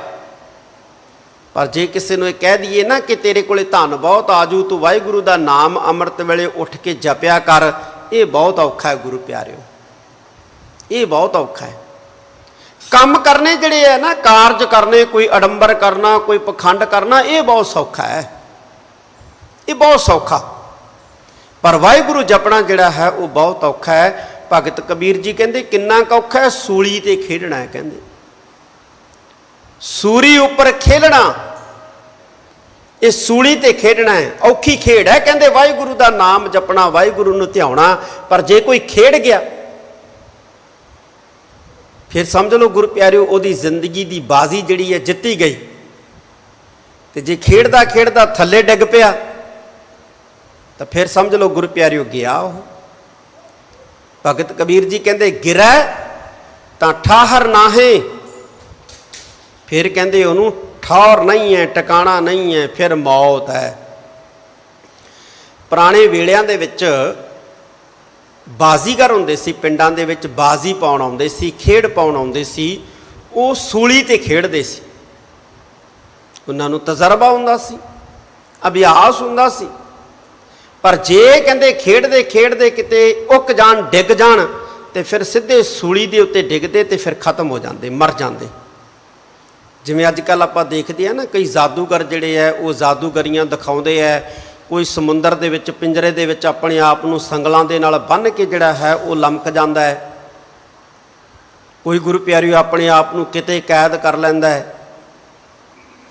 ਪਰ ਜੇ ਕਿਸੇ ਨੂੰ ਇਹ ਕਹਿ ਦਈਏ ਨਾ ਕਿ ਤੇਰੇ ਕੋਲੇ ਧਨ ਬਹੁਤ ਆਜੂ, ਤੂੰ ਵਾਹਿਗੁਰੂ ਦਾ ਨਾਮ ਅੰਮ੍ਰਿਤ ਵੇਲੇ ਉੱਠ ਕੇ ਜਪਿਆ ਕਰ, ਇਹ ਬਹੁਤ ਔਖਾ ਹੈ ਗੁਰੂ ਪਿਆਰਿਓ, ਇਹ ਬਹੁਤ ਔਖਾ ਹੈ। ਕੰਮ ਕਰਨੇ ਜਿਹੜੇ ਹੈ ਨਾ, ਕਾਰਜ ਕਰਨੇ, ਕੋਈ ਅਡੰਬਰ ਕਰਨਾ, ਕੋਈ ਪਖੰਡ ਕਰਨਾ, ਇਹ ਬਹੁਤ ਸੌਖਾ ਹੈ, ਇਹ ਬਹੁਤ ਸੌਖਾ। ਪਰ ਵਾਹਿਗੁਰੂ ਜਪਣਾ ਜਿਹੜਾ ਹੈ ਉਹ ਬਹੁਤ ਔਖਾ ਹੈ। ਭਗਤ ਕਬੀਰ ਜੀ ਕਹਿੰਦੇ ਕਿੰਨਾ ਕੁ ਔਖਾ ਹੈ? ਸੂਲੀ ਤੇ ਖੇਡਣਾ ਹੈ। ਕਹਿੰਦੇ ਸੂਰੀ ਉੱਪਰ ਖੇਲਣਾ, ਇਹ ਸੂਲੀ ਤੇ ਖੇਡਣਾ ਹੈ, ਔਖੀ ਖੇਡ ਹੈ। ਕਹਿੰਦੇ ਵਾਹਿਗੁਰੂ ਦਾ ਨਾਮ ਜਪਣਾ, ਵਾਹਿਗੁਰੂ ਨੂੰ ਧਿਆਉਣਾ। ਪਰ ਜੇ ਕੋਈ ਖੇਡ ਗਿਆ ਫਿਰ ਸਮਝ ਲਓ ਗੁਰੂ ਪਿਆਰਿਓ ਉਹਦੀ ਜ਼ਿੰਦਗੀ ਦੀ ਬਾਜ਼ੀ ਜਿਹੜੀ ਹੈ ਜਿੱਤੀ ਗਈ। ਤੇ ਜੇ ਖੇਡਦਾ ਖੇਡਦਾ ਥੱਲੇ ਡਿੱਗ ਪਿਆ ਤਾਂ ਫਿਰ ਸਮਝ ਲਓ ਗੁਰੂ ਪਿਆਰਿਓ ਗਿਆ ਉਹ। ਭਗਤ ਕਬੀਰ ਜੀ ਕਹਿੰਦੇ ਗਿਰੈ ਤਾਂ ਠਾਹਰ ਨਾਹੇ, ਫਿਰ ਕਹਿੰਦੇ ਉਹਨੂੰ ਠੌਰ ਨਹੀਂ ਹੈ, ਟਿਕਾਣਾ ਨਹੀਂ ਹੈ, ਫਿਰ ਮੌਤ ਹੈ। ਪੁਰਾਣੇ ਵੇਲਿਆਂ ਦੇ ਵਿੱਚ ਬਾਜ਼ੀਗਰ ਹੁੰਦੇ ਸੀ, ਪਿੰਡਾਂ ਦੇ ਵਿੱਚ ਬਾਜ਼ੀ ਪਾਉਣ ਆਉਂਦੇ ਸੀ, ਖੇਡ ਪਾਉਣ ਆਉਂਦੇ ਸੀ, ਉਹ ਸੂਲੀ ਤੇ ਖੇਡਦੇ ਸੀ। ਉਹਨਾਂ ਨੂੰ ਤਜਰਬਾ ਹੁੰਦਾ ਸੀ, ਅਭਿਆਸ ਹੁੰਦਾ ਸੀ। ਪਰ ਜੇ ਕਹਿੰਦੇ ਖੇਡਦੇ ਖੇਡਦੇ ਕਿਤੇ ਉੱਕ ਜਾਣ, ਡਿੱਗ ਜਾਣ, ਤੇ ਫਿਰ ਸਿੱਧੇ ਸੂਲੀ ਦੇ ਉੱਤੇ ਡਿੱਗਦੇ ਤੇ ਫਿਰ ਖਤਮ ਹੋ ਜਾਂਦੇ, ਮਰ ਜਾਂਦੇ। ਜਿਵੇਂ ਅੱਜ ਕੱਲ੍ਹ ਆਪਾਂ ਦੇਖਦੇ ਹਾਂ ਨਾ, ਕਈ ਜਾਦੂਗਰ ਜਿਹੜੇ ਹੈ ਉਹ ਜਾਦੂਗਰੀਆਂ ਦਿਖਾਉਂਦੇ ਹੈ। ਕੋਈ ਸਮੁੰਦਰ ਦੇ ਵਿੱਚ ਪਿੰਜਰੇ ਦੇ ਵਿੱਚ ਆਪਣੇ ਆਪ ਨੂੰ ਸੰਗਲਾਂ ਦੇ ਨਾਲ ਬੰਨ੍ਹ ਕੇ ਜਿਹੜਾ ਹੈ ਉਹ ਲਮਕ ਜਾਂਦਾ ਹੈ। ਕੋਈ ਗੁਰੂ ਪਿਆਰਿਓ ਆਪਣੇ ਆਪ ਨੂੰ ਕਿਤੇ ਕੈਦ ਕਰ ਲੈਂਦਾ ਹੈ।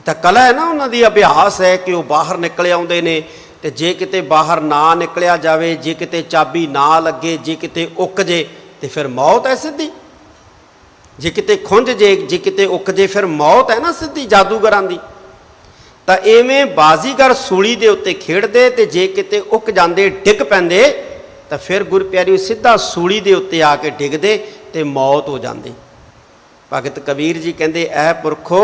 ਤਾਂ ਕਲਾ ਹੈ ਨਾ ਉਹਨਾਂ ਦੀ, ਅਭਿਆਸ ਹੈ ਕਿ ਉਹ ਬਾਹਰ ਨਿਕਲ ਆਉਂਦੇ ਨੇ। ਤੇ ਜੇ ਕਿਤੇ ਬਾਹਰ ਨਾ ਨਿਕਲਿਆ ਜਾਵੇ, ਜੇ ਕਿਤੇ ਚਾਬੀ ਨਾ ਲੱਗੇ, ਜੇ ਕਿਤੇ ਉੱਕ ਜੇ ਤੇ ਫਿਰ ਮੌਤ ਹੈ ਸਿੱਧੀ। ਜੇ ਕਿਤੇ ਖੁੰਝ ਜੇ, ਜੇ ਕਿਤੇ ਉੱਕ ਜੇ, ਫਿਰ ਮੌਤ ਹੈ ਨਾ ਸਿੱਧੀ ਜਾਦੂਗਰਾਂ ਦੀ। ਤਾਂ ਇਵੇਂ ਬਾਜ਼ੀਗਰ ਸੂਲੀ ਦੇ ਉੱਤੇ ਖੇਡਦੇ ਤੇ ਜੇ ਕਿਤੇ ਉੱਕ ਜਾਂਦੇ, ਡਿੱਗ ਪੈਂਦੇ, ਤਾਂ ਫਿਰ ਗੁਰੂ ਪਿਆਰਿਓ ਸਿੱਧਾ ਸੂਲੀ ਦੇ ਉੱਤੇ ਆ ਕੇ ਡਿੱਗਦੇ ਤੇ ਮੌਤ ਹੋ ਜਾਂਦੀ। ਭਗਤ ਕਬੀਰ ਜੀ ਕਹਿੰਦੇ ਐ ਪੁਰਖੋ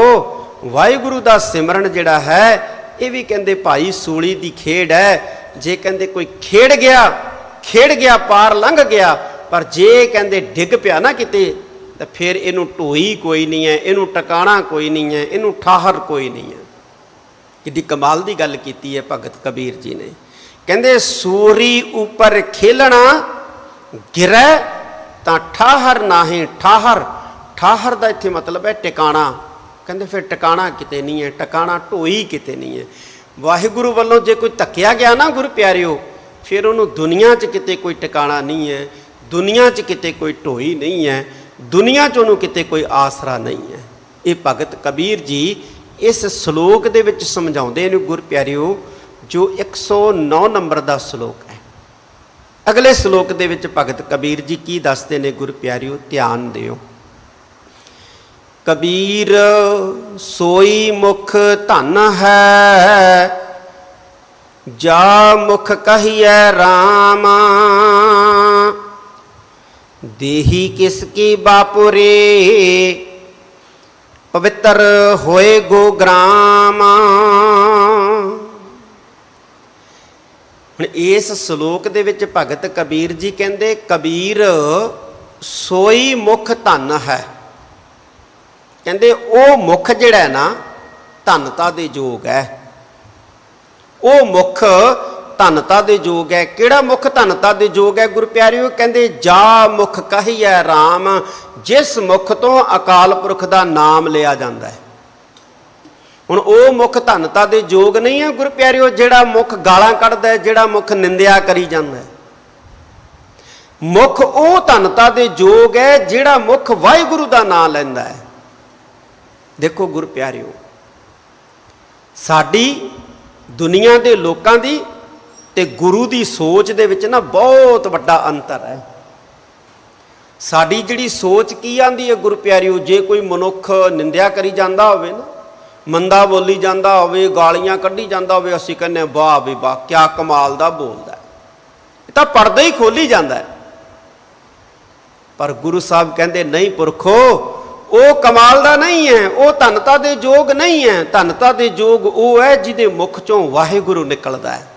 ਵਾਹਿਗੁਰੂ ਦਾ ਸਿਮਰਨ ਜਿਹੜਾ ਹੈ ਇਹ ਵੀ ਕਹਿੰਦੇ ਭਾਈ ਸੂਲੀ ਦੀ ਖੇਡ ਹੈ। ਜੇ ਕਹਿੰਦੇ ਕੋਈ ਖੇਡ ਗਿਆ ਪਾਰ ਲੰਘ ਗਿਆ, ਪਰ ਜੇ ਕਹਿੰਦੇ ਡਿੱਗ ਪਿਆ ਨਾ ਕਿਤੇ ਤਾਂ ਫਿਰ ਇਹਨੂੰ ਢੋਈ ਕੋਈ ਨਹੀਂ ਹੈ, ਇਹਨੂੰ ਟਿਕਾਣਾ ਕੋਈ ਨਹੀਂ ਹੈ, ਇਹਨੂੰ ਠਾਹਰ ਕੋਈ ਨਹੀਂ ਹੈ। ਕਿੱਡੀ ਕਮਾਲ ਦੀ ਗੱਲ ਕੀਤੀ ਹੈ ਭਗਤ ਕਬੀਰ ਜੀ ਨੇ। ਕਹਿੰਦੇ ਸੂਰੀ ਉੱਪਰ ਖੇਲਣਾ, ਗਿਰੈ ਤਾਂ ਠਾਹਰ ਨਾਹੀਂ। ਠਾਹਰ ਦਾ ਇੱਥੇ ਮਤਲਬ ਹੈ ਟਿਕਾਣਾ। ਕਹਿੰਦੇ ਫਿਰ ਟਿਕਾਣਾ ਕਿਤੇ ਨਹੀਂ ਹੈ, ਟਿਕਾਣਾ ਢੋਈ ਕਿਤੇ ਨਹੀਂ ਹੈ। ਵਾਹਿਗੁਰੂ ਵੱਲੋਂ ਜੇ ਕੋਈ ਧੱਕਿਆ ਗਿਆ ਨਾ ਗੁਰੂ ਪਿਆਰਿਓ, ਫਿਰ ਉਹਨੂੰ ਦੁਨੀਆ 'ਚ ਕਿਤੇ ਕੋਈ ਟਿਕਾਣਾ ਨਹੀਂ ਹੈ। ਦੁਨੀਆ 'ਚ ਕਿਤੇ ਕੋਈ ਢੋਈ ਨਹੀਂ ਹੈ, ਦੁਨੀਆ 'ਚ ਉਹਨੂੰ ਕਿਤੇ ਕੋਈ ਆਸਰਾ ਨਹੀਂ ਹੈ। ਇਹ ਭਗਤ ਕਬੀਰ ਜੀ ਇਸ ਸ਼ਲੋਕ ਦੇ ਵਿੱਚ ਸਮਝਾਉਂਦੇ ਨੇ ਗੁਰ ਪਿਆਰਿਓ, ਜੋ 109 ਨੰਬਰ ਦਾ ਸ਼ਲੋਕ ਹੈ। ਅਗਲੇ ਸ਼ਲੋਕ ਦੇ ਵਿੱਚ ਭਗਤ ਕਬੀਰ ਜੀ ਕੀ ਦੱਸਦੇ ਨੇ ਗੁਰ ਪਿਆਰਿਓ, ਧਿਆਨ ਦਿਓ। ਕਬੀਰ ਸੋਈ ਮੁਖ ਧਨ ਹੈ, ਜਾ ਮੁਖ ਕਹੀਐ ਰਾਮ, ਦੇਹੀ ਕਿਸ ਕੀ ਬਾਪੁਰੇ, ਪਵਿੱਤਰ ਹੋਏ ਗੋ ਗ੍ਰਾਮ। ਹੁਣ ਇਸ ਸ਼ਲੋਕ ਦੇ ਵਿੱਚ ਭਗਤ ਕਬੀਰ ਜੀ ਕਹਿੰਦੇ ਕਬੀਰ ਸੋਈ ਮੁਖ ਧਨ ਹੈ। ਕਹਿੰਦੇ ਉਹ ਮੁਖ ਜਿਹੜਾ ਹੈ ਨਾ ਧਨਤਾ ਦੇ ਯੋਗ ਹੈ, ਉਹ ਮੁਖ ਧਨਤਾ ਦੇ ਯੋਗ ਹੈ। ਕਿਹੜਾ ਮੁਖ ਧਨਤਾ ਦੇ ਯੋਗ ਹੈ ਗੁਰ ਪਿਆਰਿਓ? ਕਹਿੰਦੇ ਜਾ ਮੁਖ ਕਹੀਐ ਰਾਮ, ਜਿਸ ਮੁਖ ਤੋਂ ਅਕਾਲ ਪੁਰਖ ਦਾ ਨਾਮ ਲਿਆ ਜਾਂਦਾ ਹੈ। ਹੁਣ ਉਹ ਮੁਖ ਧਨਤਾ ਦੇ ਯੋਗ ਨਹੀਂ ਹੈ ਗੁਰ ਪਿਆਰਿਓ ਜਿਹੜਾ ਮੁਖ ਗਾਲਾਂ ਕੱਢਦਾ ਹੈ, ਜਿਹੜਾ ਮੁਖ ਨਿੰਦਿਆ ਕਰੀ ਜਾਂਦਾ ਹੈ। ਮੁਖ ਉਹ ਧਨਤਾ ਦੇ ਯੋਗ ਹੈ ਜਿਹੜਾ ਮੁਖ ਵਾਹਿਗੁਰੂ ਦਾ ਨਾਮ ਲੈਂਦਾ ਹੈ। ਦੇਖੋ ਗੁਰ ਪਿਆਰਿਓ, ਸਾਡੀ ਦੁਨੀਆ ਦੇ ਲੋਕਾਂ ਦੀ ਤੇ ਗੁਰੂ ਦੀ ਸੋਚ ਦੇ ਵਿੱਚ ਨਾ ਬਹੁਤ ਵੱਡਾ ਅੰਤਰ ਹੈ। ਸਾਡੀ ਜਿਹੜੀ ਸੋਚ ਕੀ ਆਂਦੀ ਹੈ ਗੁਰ ਪਿਆਰਿਓ, ਜੇ ਕੋਈ ਮਨੁੱਖ ਨਿੰਦਿਆ ਕਰੀ ਜਾਂਦਾ ਹੋਵੇ ਨਾ, ਮੰਦਾ ਬੋਲੀ ਜਾਂਦਾ ਹੋਵੇ, ਗਾਲੀਆਂ ਕੱਢੀ ਜਾਂਦਾ ਹੋਵੇ, ਅਸੀਂ ਕਹਿੰਦੇ ਵਾਹ ਵੀ ਵਾਹ ਕਿਆ ਕਮਾਲ ਦਾ ਬੋਲਦਾ। ਇਹ ਤਾਂ ਪਰਦਾ ਹੀ ਖੋਲੀ ਜਾਂਦਾ ਹੈ। ਪਰ ਗੁਰੂ ਸਾਹਿਬ ਕਹਿੰਦੇ ਨਹੀਂ ਪੁਰਖੋ, ਉਹ ਕਮਾਲ ਦਾ ਨਹੀਂ ਹੈ, ਉਹ ਧਨਤਾ ਦੇ ਯੋਗ ਨਹੀਂ ਹੈ। ਧਨਤਾ ਦੇ ਯੋਗ ਉਹ ਹੈ ਜਿਹਦੇ ਮੁਖ ਚੋਂ ਵਾਹਿਗੁਰੂ ਨਿਕਲਦਾ ਹੈ,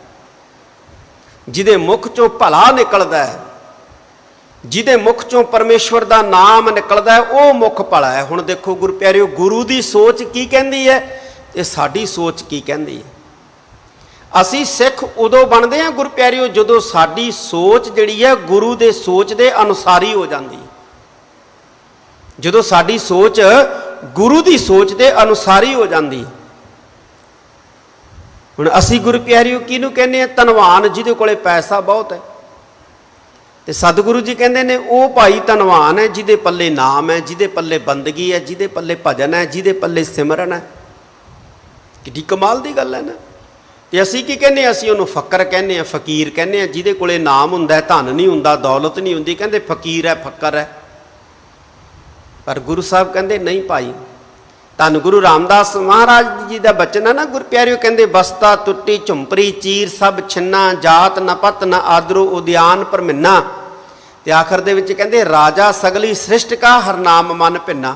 ਜਿਹਦੇ ਮੁਖ ਚੋਂ ਭਲਾ ਨਿਕਲਦਾ ਹੈ, ਜਿਹਦੇ ਮੁਖ ਚੋਂ ਪਰਮੇਸ਼ਵਰ ਦਾ ਨਾਮ ਨਿਕਲਦਾ ਹੈ, ਉਹ ਮੁਖ ਭਲਾ ਹੈ। ਹੁਣ ਦੇਖੋ ਗੁਰ ਪਿਆਰਿਓ, ਗੁਰੂ ਦੀ ਸੋਚ ਕੀ ਕਹਿੰਦੀ ਹੈ ਤੇ ਸਾਡੀ ਸੋਚ ਕੀ ਕਹਿੰਦੀ ਹੈ। ਅਸੀਂ ਸਿੱਖ ਉਦੋਂ ਬਣਦੇ ਹਾਂ ਗੁਰ ਪਿਆਰਿਓ ਜਦੋਂ ਸਾਡੀ ਸੋਚ ਜਿਹੜੀ ਹੈ ਗੁਰੂ ਦੇ ਸੋਚ ਦੇ ਅਨੁਸਾਰੀ ਹੋ ਜਾਂਦੀ ਹੈ। ਜਦੋਂ ਸਾਡੀ ਸੋਚ ਗੁਰੂ ਦੀ ਸੋਚ ਦੇ ਅਨੁਸਾਰੀ ਹੋ ਜਾਂਦੀ। ਹੁਣ ਅਸੀਂ ਗੁਰੂ ਪਿਆਰਿਓ ਕਿਹਨੂੰ ਕਹਿੰਦੇ ਆ? ਧਨਵਾਨ ਜਿਹਦੇ ਕੋਲੇ ਪੈਸਾ ਬਹੁਤ ਹੈ। ਤੇ ਸਤਿਗੁਰੂ ਜੀ ਕਹਿੰਦੇ ਨੇ ਉਹ ਭਾਈ ਧਨਵਾਨ ਹੈ ਜਿਹਦੇ ਪੱਲੇ ਨਾਮ ਹੈ, ਜਿਹਦੇ ਪੱਲੇ ਬੰਦਗੀ ਹੈ, ਜਿਹਦੇ ਪੱਲੇ ਭਜਨ ਹੈ, ਜਿਹਦੇ ਪੱਲੇ ਸਿਮਰਨ ਹੈ। ਕਿੱਡੀ ਕਮਾਲ ਦੀ ਗੱਲ ਹੈ ਨਾ। ਤੇ ਅਸੀਂ ਕੀ ਕਹਿੰਦੇ ਆ? ਅਸੀਂ ਉਹਨੂੰ ਫਕਰ ਕਹਿੰਦੇ ਆ, ਫਕੀਰ ਕਹਿੰਦੇ ਆ। ਜਿਹਦੇ ਕੋਲੇ ਨਾਮ ਹੁੰਦਾ, ਧਨ ਨਹੀਂ ਹੁੰਦਾ, ਦੌਲਤ ਨਹੀਂ ਹੁੰਦੀ, ਕਹਿੰਦੇ ਫਕੀਰ ਹੈ, ਫਕਰ ਹੈ। ਪਰ ਗੁਰੂ ਸਾਹਿਬ ਕਹਿੰਦੇ ਨਹੀਂ ਭਾਈ। ਧੰਨ ਗੁਰੂ ਰਾਮਦਾਸ ਮਹਾਰਾਜ ਜੀ ਦਾ ਬਚਨ ਹੈ ਨਾ ਗੁਰ ਪਿਆਰਿਓ, ਕਹਿੰਦੇ ਬਸਤਾ ਟੁੱਟੀ ਝੁੰਪਰੀ ਚੀਰ ਸਭ ਛਿੰਨਾ, ਜਾਤ ਨ ਪਤ ਨ ਆਦਰੋ ਉਦਿਆਨ ਪਰਮਿੰਨਾ। ਤੇ ਆਖਰ ਦੇ ਵਿੱਚ ਕਹਿੰਦੇ ਰਾਜਾ ਸਗਲੀ ਸ੍ਰਿਸ਼ਟ ਕਾ ਹਰ ਨਾਮ ਮਨ ਭਿੰਨਾ।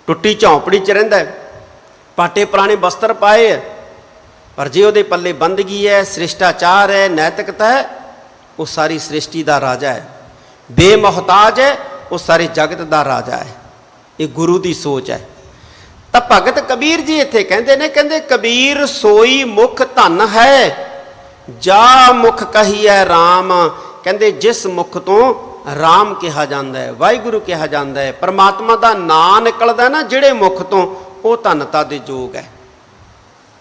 ਟੁੱਟੀ ਝੌਂਪੜੀ 'ਚ ਰਹਿੰਦਾ, ਪਾਟੇ ਪੁਰਾਣੇ ਬਸਤਰ ਪਾਏ ਹੈ, ਪਰ ਜੇ ਉਹਦੇ ਪੱਲੇ ਬੰਦਗੀ ਹੈ, ਸ੍ਰਿਸ਼ਟਾਚਾਰ ਹੈ, ਨੈਤਿਕਤਾ ਹੈ, ਉਹ ਸਾਰੀ ਸ੍ਰਿਸ਼ਟੀ ਦਾ ਰਾਜਾ ਹੈ। ਬੇਮੁਹਤਾਜ ਹੈ, ਉਹ ਸਾਰੇ ਜਗਤ ਦਾ ਰਾਜਾ ਹੈ। ਇਹ ਗੁਰੂ ਦੀ ਸੋਚ ਹੈ। ਤਾਂ ਭਗਤ ਕਬੀਰ ਜੀ ਇੱਥੇ ਕਹਿੰਦੇ ਨੇ, ਕਹਿੰਦੇ ਕਬੀਰ ਸੋਈ ਮੁਖ ਧਨ ਹੈ, ਜਾ ਮੁਖ ਕਹੀਐ ਰਾਮ। ਕਹਿੰਦੇ ਜਿਸ ਮੁਖ ਤੋਂ ਰਾਮ ਕਿਹਾ ਜਾਂਦਾ ਹੈ, ਵਾਹਿਗੁਰੂ ਕਿਹਾ ਜਾਂਦਾ ਹੈ, ਪਰਮਾਤਮਾ ਦਾ ਨਾਂ ਨਿਕਲਦਾ ਨਾ ਜਿਹੜੇ ਮੁਖ ਤੋਂ, ਉਹ ਧਨਤਾ ਦੇ ਯੋਗ ਹੈ,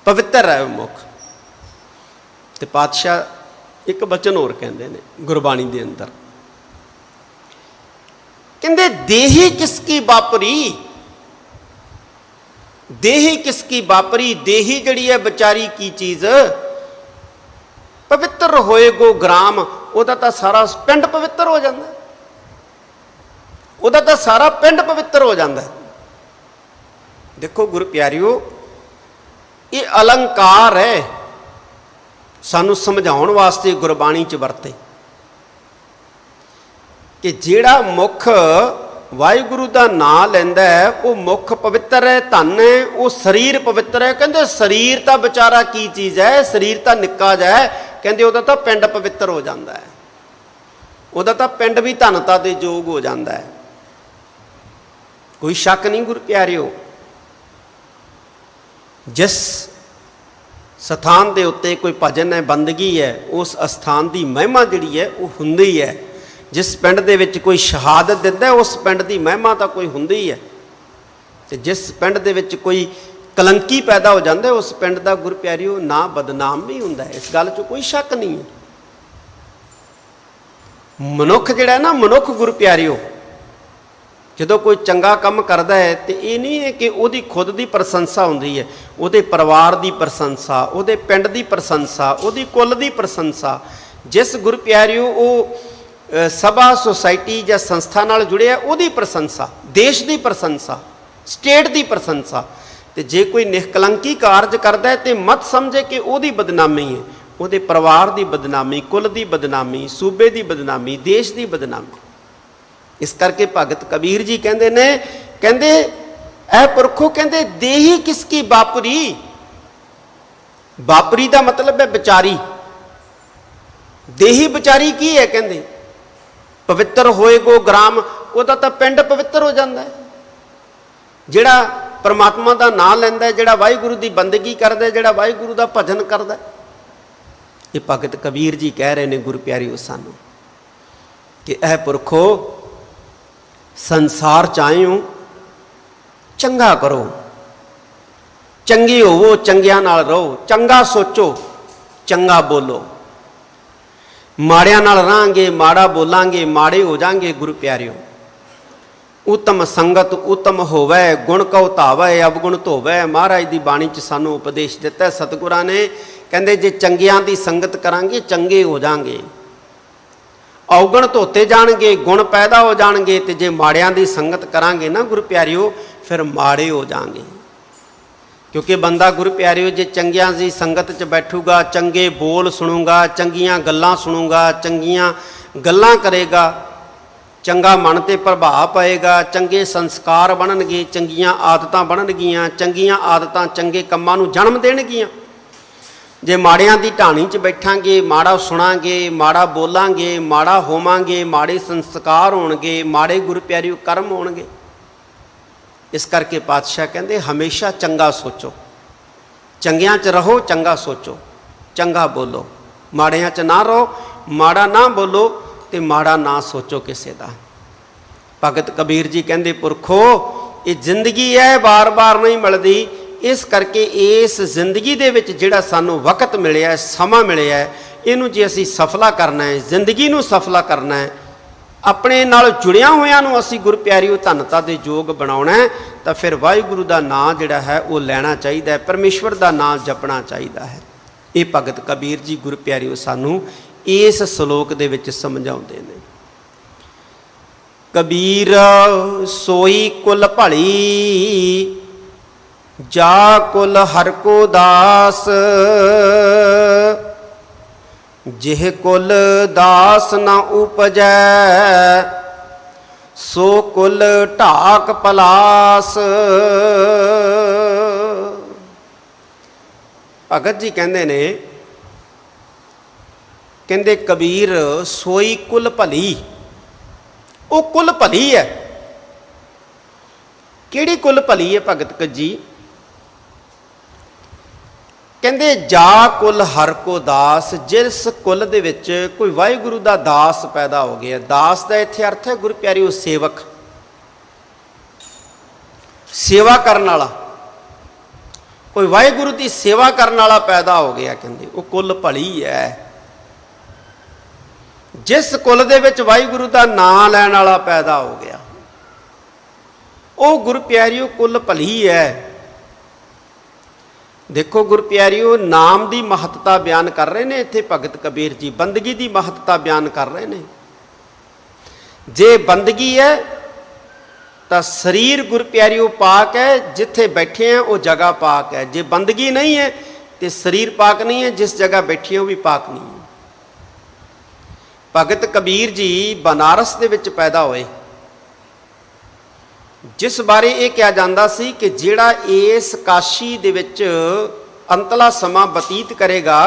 ਪਵਿੱਤਰ ਹੈ ਉਹ ਮੁਖ। ਤੇ ਪਾਤਸ਼ਾਹ ਇੱਕ ਬਚਨ ਹੋਰ ਕਹਿੰਦੇ ਨੇ ਗੁਰਬਾਣੀ ਦੇ ਅੰਦਰ, ਕਹਿੰਦੇ ਦੇਹੀ ਕਿਸ ਕੀ ਬਾਪਰੀ। ਦੇਹੀ ਕਿਸ ਕੀ ਬਾਪਰੀ, ਦੇਹੀ ਜਿਹੜੀ ਹੈ ਵਿਚਾਰੀ ਕੀ ਚੀਜ਼। ਪਵਿੱਤਰ ਹੋਏ ਗੋ ਗ੍ਰਾਮ, ਉਹਦਾ ਤਾਂ ਸਾਰਾ ਪਿੰਡ ਪਵਿੱਤਰ ਹੋ ਜਾਂਦਾ, ਉਹਦਾ ਤਾਂ ਸਾਰਾ ਪਿੰਡ ਪਵਿੱਤਰ ਹੋ ਜਾਂਦਾ। ਦੇਖੋ ਗੁਰੂ ਪਿਆਰਿਓ, ਇਹ ਅਲੰਕਾਰ ਹੈ, ਸਾਨੂੰ ਸਮਝਾਉਣ ਵਾਸਤੇ ਗੁਰਬਾਣੀ 'ਚ ਵਰਤੇ ਕਿ ਜਿਹੜਾ ਮੁੱਖ ਵਾਹਿਗੁਰੂ ਦਾ ਨਾਮ ਲੈਂਦਾ ਹੈ ਉਹ ਮੁੱਖ ਪਵਿੱਤਰ ਹੈ, ਧਨ ਹੈ, ਉਹ ਸਰੀਰ ਪਵਿੱਤਰ ਹੈ। ਕਹਿੰਦੇ ਸਰੀਰ ਤਾਂ ਵਿਚਾਰਾ ਕੀ ਚੀਜ਼ ਹੈ, ਸਰੀਰ ਤਾਂ ਨਿੱਕਾ ਜਿਹਾ ਹੈ। ਕਹਿੰਦੇ ਉਹਦਾ ਤਾਂ ਪਿੰਡ ਪਵਿੱਤਰ ਹੋ ਜਾਂਦਾ ਹੈ, ਉਹਦਾ ਤਾਂ ਪਿੰਡ ਵੀ ਧਨਤਾ ਦੇ ਯੋਗ ਹੋ ਜਾਂਦਾ ਹੈ। ਕੋਈ ਸ਼ੱਕ ਨਹੀਂ ਗੁਰੂ ਪਿਆਰਿਓ, ਜਿਸ ਸਥਾਨ ਦੇ ਉੱਤੇ ਕੋਈ ਭਜਨ ਹੈ, ਬੰਦਗੀ ਹੈ, ਉਸ ਅਸਥਾਨ ਦੀ ਮਹਿਮਾ ਜਿਹੜੀ ਹੈ ਉਹ ਹੁੰਦੀ ਹੈ। ਜਿਸ ਪਿੰਡ ਦੇ ਵਿੱਚ ਕੋਈ ਸ਼ਹਾਦਤ ਦਿੰਦਾ, ਉਸ ਪਿੰਡ ਦੀ ਮਹਿਮਾ ਤਾਂ ਕੋਈ ਹੁੰਦੀ ਹੈ। ਤੇ ਜਿਸ ਪਿੰਡ ਦੇ ਵਿੱਚ ਕੋਈ ਕਲੰਕੀ ਪੈਦਾ ਹੋ ਜਾਂਦਾ, ਉਸ ਪਿੰਡ ਦਾ ਗੁਰੂ ਪਿਆਰਿਓ ਨਾਂ ਬਦਨਾਮ ਵੀ ਹੁੰਦਾ ਹੈ। ਇਸ ਗੱਲ 'ਚ ਕੋਈ ਸ਼ੱਕ ਨਹੀਂ ਹੈ। ਮਨੁੱਖ ਜਿਹੜਾ ਨਾ, ਮਨੁੱਖ ਗੁਰੂ ਪਿਆਰਿਓ, ਜਦੋਂ ਕੋਈ ਚੰਗਾ ਕੰਮ ਕਰਦਾ ਹੈ ਤੇ ਇਹ ਨਹੀਂ ਹੈ ਕਿ ਉਹਦੀ ਖੁਦ ਦੀ ਪ੍ਰਸ਼ੰਸਾ ਹੁੰਦੀ ਹੈ, ਉਹਦੇ ਪਰਿਵਾਰ ਦੀ ਪ੍ਰਸ਼ੰਸਾ, ਉਹਦੇ ਪਿੰਡ ਦੀ ਪ੍ਰਸ਼ੰਸਾ, ਉਹਦੀ ਕੁੱਲ ਦੀ ਪ੍ਰਸ਼ੰਸਾ। ਜਿਸ ਗੁਰੂ ਪਿਆਰਿਓ ਉਹ ਸਭਾ ਸੁਸਾਇਟੀ ਜਾਂ ਸੰਸਥਾ ਨਾਲ ਜੁੜਿਆ, ਉਹਦੀ ਪ੍ਰਸ਼ੰਸਾ, ਦੇਸ਼ ਦੀ ਪ੍ਰਸ਼ੰਸਾ, ਸਟੇਟ ਦੀ ਪ੍ਰਸ਼ੰਸਾ। ਤੇ ਜੇ ਕੋਈ ਨਿਸ਼ਕਲੰਕੀ ਕਾਰਜ ਕਰਦਾ ਹੈ ਤੇ ਮਤ ਸਮਝੇ ਕਿ ਉਹਦੀ ਬਦਨਾਮੀ ਹੈ, ਉਹਦੇ ਪਰਿਵਾਰ ਦੀ ਬਦਨਾਮੀ, ਕੁੱਲ ਦੀ ਬਦਨਾਮੀ, ਸੂਬੇ ਦੀ ਬਦਨਾਮੀ, ਦੇਸ਼ ਦੀ ਬਦਨਾਮੀ। ਇਸ ਕਰਕੇ ਭਗਤ ਕਬੀਰ ਜੀ ਕਹਿੰਦੇ ਨੇ, ਕਹਿੰਦੇ ਐ ਪੁਰਖੋ, ਕਹਿੰਦੇ ਦੇਹੀ ਕਿਸ ਕੀ ਬਾਪਰੀ। ਬਾਪਰੀ ਦਾ ਮਤਲਬ ਹੈ ਵਿਚਾਰੀ। ਦੇਹੀ ਵਿਚਾਰੀ ਕੀ ਹੈ? ਕਹਿੰਦੇ ਪਵਿੱਤਰ ਹੋਏਗੋ ਗ੍ਰਾਮ, ਉਹਦਾ ਤਾਂ ਪਿੰਡ ਪਵਿੱਤਰ ਹੋ ਜਾਂਦਾ ਹੈ। ਜਿਹੜਾ ਪਰਮਾਤਮਾ ਦਾ ਨਾਮ ਲੈਂਦਾ, ਜਿਹੜਾ ਵਾਹਿਗੁਰੂ ਦੀ ਬੰਦਗੀ ਕਰਦਾ, ਜਿਹੜਾ ਵਾਹਿਗੁਰੂ ਦਾ ਭਜਨ ਕਰਦਾ। ਇਹ ਭਗਤ ਕਬੀਰ ਜੀ ਕਹਿ ਰਹੇ ਨੇ ਗੁਰੂ ਪਿਆਰਿਓ ਸਾਨੂੰ ਕਿ ਇਹ ਪੁਰਖੋ, ਸੰਸਾਰ ਚ ਆਏ ਹੋ, ਚੰਗਾ ਕਰੋ, ਚੰਗੇ ਹੋਵੋ, ਚੰਗਿਆਂ ਨਾਲ ਰਹੋ, ਚੰਗਾ ਸੋਚੋ, ਚੰਗਾ ਬੋਲੋ। ਮਾੜਿਆਂ ਨਾਲ ਰਹਾਂਗੇ, ਮਾੜਾ ਬੋਲਾਂਗੇ, ਮਾੜੇ ਹੋ ਜਾਾਂਗੇ। ਗੁਰੂ ਪਿਆਰਿਓ, ਉਤਮ ਸੰਗਤ ਉਤਮ ਹੋਵੇ, ਗੁਣ ਕਉ ਧਾਵੈ, ਅਵਗੁਣ ਧੋਵੈ। ਮਹਾਰਾਜ ਦੀ ਬਾਣੀ 'ਚ ਸਾਨੂੰ ਉਪਦੇਸ਼ ਦਿੱਤਾ ਸਤਿਗੁਰਾਂ ਨੇ। ਕਹਿੰਦੇ ਜੇ ਚੰਗਿਆਂ ਦੀ ਸੰਗਤ ਕਰਾਂਗੇ, ਚੰਗੇ ਹੋ ਜਾਾਂਗੇ, ਔਗਣ ਧੋਤੇ ਜਾਣਗੇ, ਗੁਣ ਪੈਦਾ ਹੋ ਜਾਣਗੇ। ਤੇ ਜੇ ਮਾੜਿਆਂ ਦੀ ਸੰਗਤ ਕਰਾਂਗੇ ਨਾ ਗੁਰੂ ਪਿਆਰਿਓ, ਫਿਰ ਮਾੜੇ ਹੋ ਜਾਣਗੇ। ਕਿਉਂਕਿ ਬੰਦਾ ਗੁਰੂ ਪਿਆਰਿਓ ਜੇ ਚੰਗਿਆਂ ਦੀ ਸੰਗਤ 'ਚ ਬੈਠੂਗਾ, ਚੰਗੇ ਬੋਲ ਸੁਣੂਗਾ, ਚੰਗੀਆਂ ਗੱਲਾਂ ਸੁਣੂਗਾ, ਚੰਗੀਆਂ ਗੱਲਾਂ ਕਰੇਗਾ, ਚੰਗਾ ਮਨ 'ਤੇ ਪ੍ਰਭਾਵ ਪਏਗਾ, ਚੰਗੇ ਸੰਸਕਾਰ ਬਣਨਗੇ, ਚੰਗੀਆਂ ਆਦਤਾਂ ਬਣਨਗੀਆਂ, ਚੰਗੀਆਂ ਆਦਤਾਂ ਚੰਗੇ ਕੰਮਾਂ ਨੂੰ ਜਨਮ ਦੇਣਗੀਆਂ। ਜੇ ਮਾੜਿਆਂ ਦੀ ਢਾਣੀ 'ਚ ਬੈਠਾਂਗੇ, ਮਾੜਾ ਸੁਣਾਂਗੇ, ਮਾੜਾ ਬੋਲਾਂਗੇ, ਮਾੜਾ ਹੋਵਾਂਗੇ, ਮਾੜੇ ਸੰਸਕਾਰ ਹੋਣਗੇ, ਮਾੜੇ ਗੁਰੂ ਪਿਆਰਿਓ ਕਰਮ ਹੋਣਗੇ। ਇਸ ਕਰਕੇ ਪਾਤਸ਼ਾਹ ਕਹਿੰਦੇ ਹਮੇਸ਼ਾ ਚੰਗਾ ਸੋਚੋ, ਚੰਗਿਆਂ 'ਚ ਰਹੋ, ਚੰਗਾ ਸੋਚੋ, ਚੰਗਾ ਬੋਲੋ, ਮਾੜਿਆਂ 'ਚ ਨਾ ਰਹੋ, ਮਾੜਾ ਨਾ ਬੋਲੋ ਤੇ ਮਾੜਾ ਨਾ ਸੋਚੋ ਕਿਸੇ ਦਾ। ਭਗਤ ਕਬੀਰ ਜੀ ਕਹਿੰਦੇ ਪੁਰਖੋ, ਇਹ ਜ਼ਿੰਦਗੀ ਹੈ, ਬਾਰ-ਬਾਰ ਨਹੀਂ ਮਿਲਦੀ। ਇਸ ਕਰਕੇ ਇਸ ਜ਼ਿੰਦਗੀ ਦੇ ਵਿੱਚ ਜਿਹੜਾ ਸਾਨੂੰ ਵਕਤ ਮਿਲਿਆ, ਸਮਾਂ ਮਿਲਿਆ, ਇਹਨੂੰ ਜੇ ਅਸੀਂ ਸਫਲਾ ਕਰਨਾ ਹੈ, ਜ਼ਿੰਦਗੀ ਨੂੰ ਸਫਲਾ ਕਰਨਾ ਹੈ, ਆਪਣੇ ਨਾਲ ਜੁੜਿਆ ਹੋਇਆਂ ਨੂੰ ਅਸੀਂ ਗੁਰੂ ਪਿਆਰਿਓ ਧੰਨਤਾ ਦੇ ਯੋਗ ਬਣਾਉਣਾ ਹੈ, ਤਾਂ ਫਿਰ ਵਾਹਿਗੁਰੂ ਦਾ ਨਾਮ ਜਿਹੜਾ ਹੈ ਉਹ ਲੈਣਾ ਚਾਹੀਦਾ ਹੈ, ਪਰਮੇਸ਼ਵਰ ਦਾ ਨਾਮ ਜਪਣਾ ਚਾਹੀਦਾ ਹੈ। ਇਹ ਭਗਤ ਕਬੀਰ ਜੀ ਗੁਰੂ ਪਿਆਰਿਓ ਸਾਨੂੰ ਇਸ ਸ਼ਲੋਕ ਦੇ ਵਿੱਚ ਸਮਝਾਉਂਦੇ ਨੇ। ਕਬੀਰ ਸੋਈ ਕੁਲ ਭਲੀ, ਜਾ ਕੁਲ ਹਰਿ ਕੋ ਦਾਸ। ਜਿਹ ਕੁਲ ਦਾਸ ਨ ਉਪਜੈ, ਸੋ ਕੁਲ ਢਾਕ ਪਲਾਸ। ਭਗਤ ਜੀ ਕਹਿੰਦੇ ਨੇ, ਕਹਿੰਦੇ ਕਬੀਰ ਸੋਈ ਕੁਲ ਭਲੀ। ਉਹ ਕੁਲ ਭਲੀ ਹੈ। ਕਿਹੜੀ ਕੁਲ ਭਲੀ ਹੈ ਭਗਤ ਜੀ? ਕਹਿੰਦੇ ਜਾ ਕੁਲ ਹਰਿ ਕੋ ਦਾਸ। ਜਿਸ ਕੁਲ ਦੇ ਵਿੱਚ ਕੋਈ ਵਾਹਿਗੁਰੂ ਦਾ ਦਾਸ ਪੈਦਾ ਹੋ ਗਿਆ। ਦਾਸ ਦਾ ਇੱਥੇ ਅਰਥ ਹੈ ਗੁਰੂ ਪਿਆਰਿਓ ਸੇਵਕ, ਸੇਵਾ ਕਰਨ ਵਾਲਾ। ਕੋਈ ਵਾਹਿਗੁਰੂ ਦੀ ਸੇਵਾ ਕਰਨ ਵਾਲਾ ਪੈਦਾ ਹੋ ਗਿਆ, ਕਹਿੰਦੇ ਉਹ ਕੁਲ ਭਲੀ ਹੈ। ਜਿਸ ਕੁਲ ਦੇ ਵਿੱਚ ਵਾਹਿਗੁਰੂ ਦਾ ਨਾਮ ਲੈਣ ਵਾਲਾ ਪੈਦਾ ਹੋ ਗਿਆ, ਉਹ ਗੁਰੂ ਪਿਆਰਿਓ ਕੁਲ ਭਲੀ ਹੈ। ਦੇਖੋ ਗੁਰੂ ਪਿਆਰਿਓ, ਨਾਮ ਦੀ ਮਹੱਤਤਾ ਬਿਆਨ ਕਰ ਰਹੇ ਨੇ ਇੱਥੇ ਭਗਤ ਕਬੀਰ ਜੀ, ਬੰਦਗੀ ਦੀ ਮਹੱਤਤਾ ਬਿਆਨ ਕਰ ਰਹੇ ਨੇ। ਜੇ ਬੰਦਗੀ ਹੈ ਤਾਂ ਸਰੀਰ ਗੁਰੂ ਪਿਆਰਿਓ ਪਾਕ ਹੈ, ਜਿੱਥੇ ਬੈਠੇ ਆ ਉਹ ਜਗ੍ਹਾ ਪਾਕ ਹੈ। ਜੇ ਬੰਦਗੀ ਨਹੀਂ ਹੈ ਤੇ ਸਰੀਰ ਪਾਕ ਨਹੀਂ ਹੈ, ਜਿਸ ਜਗ੍ਹਾ ਬੈਠੇ ਉਹ ਵੀ ਪਾਕ ਨਹੀਂ ਹੈ। ਭਗਤ ਕਬੀਰ ਜੀ ਬਨਾਰਸ ਦੇ ਵਿੱਚ ਪੈਦਾ ਹੋਏ, ਜਿਸ ਬਾਰੇ ਇਹ ਕਿਹਾ ਜਾਂਦਾ ਸੀ ਕਿ ਜਿਹੜਾ ਇਸ ਕਾਸ਼ੀ ਦੇ ਵਿੱਚ ਅੰਤਲਾ ਸਮਾਂ ਬਤੀਤ ਕਰੇਗਾ,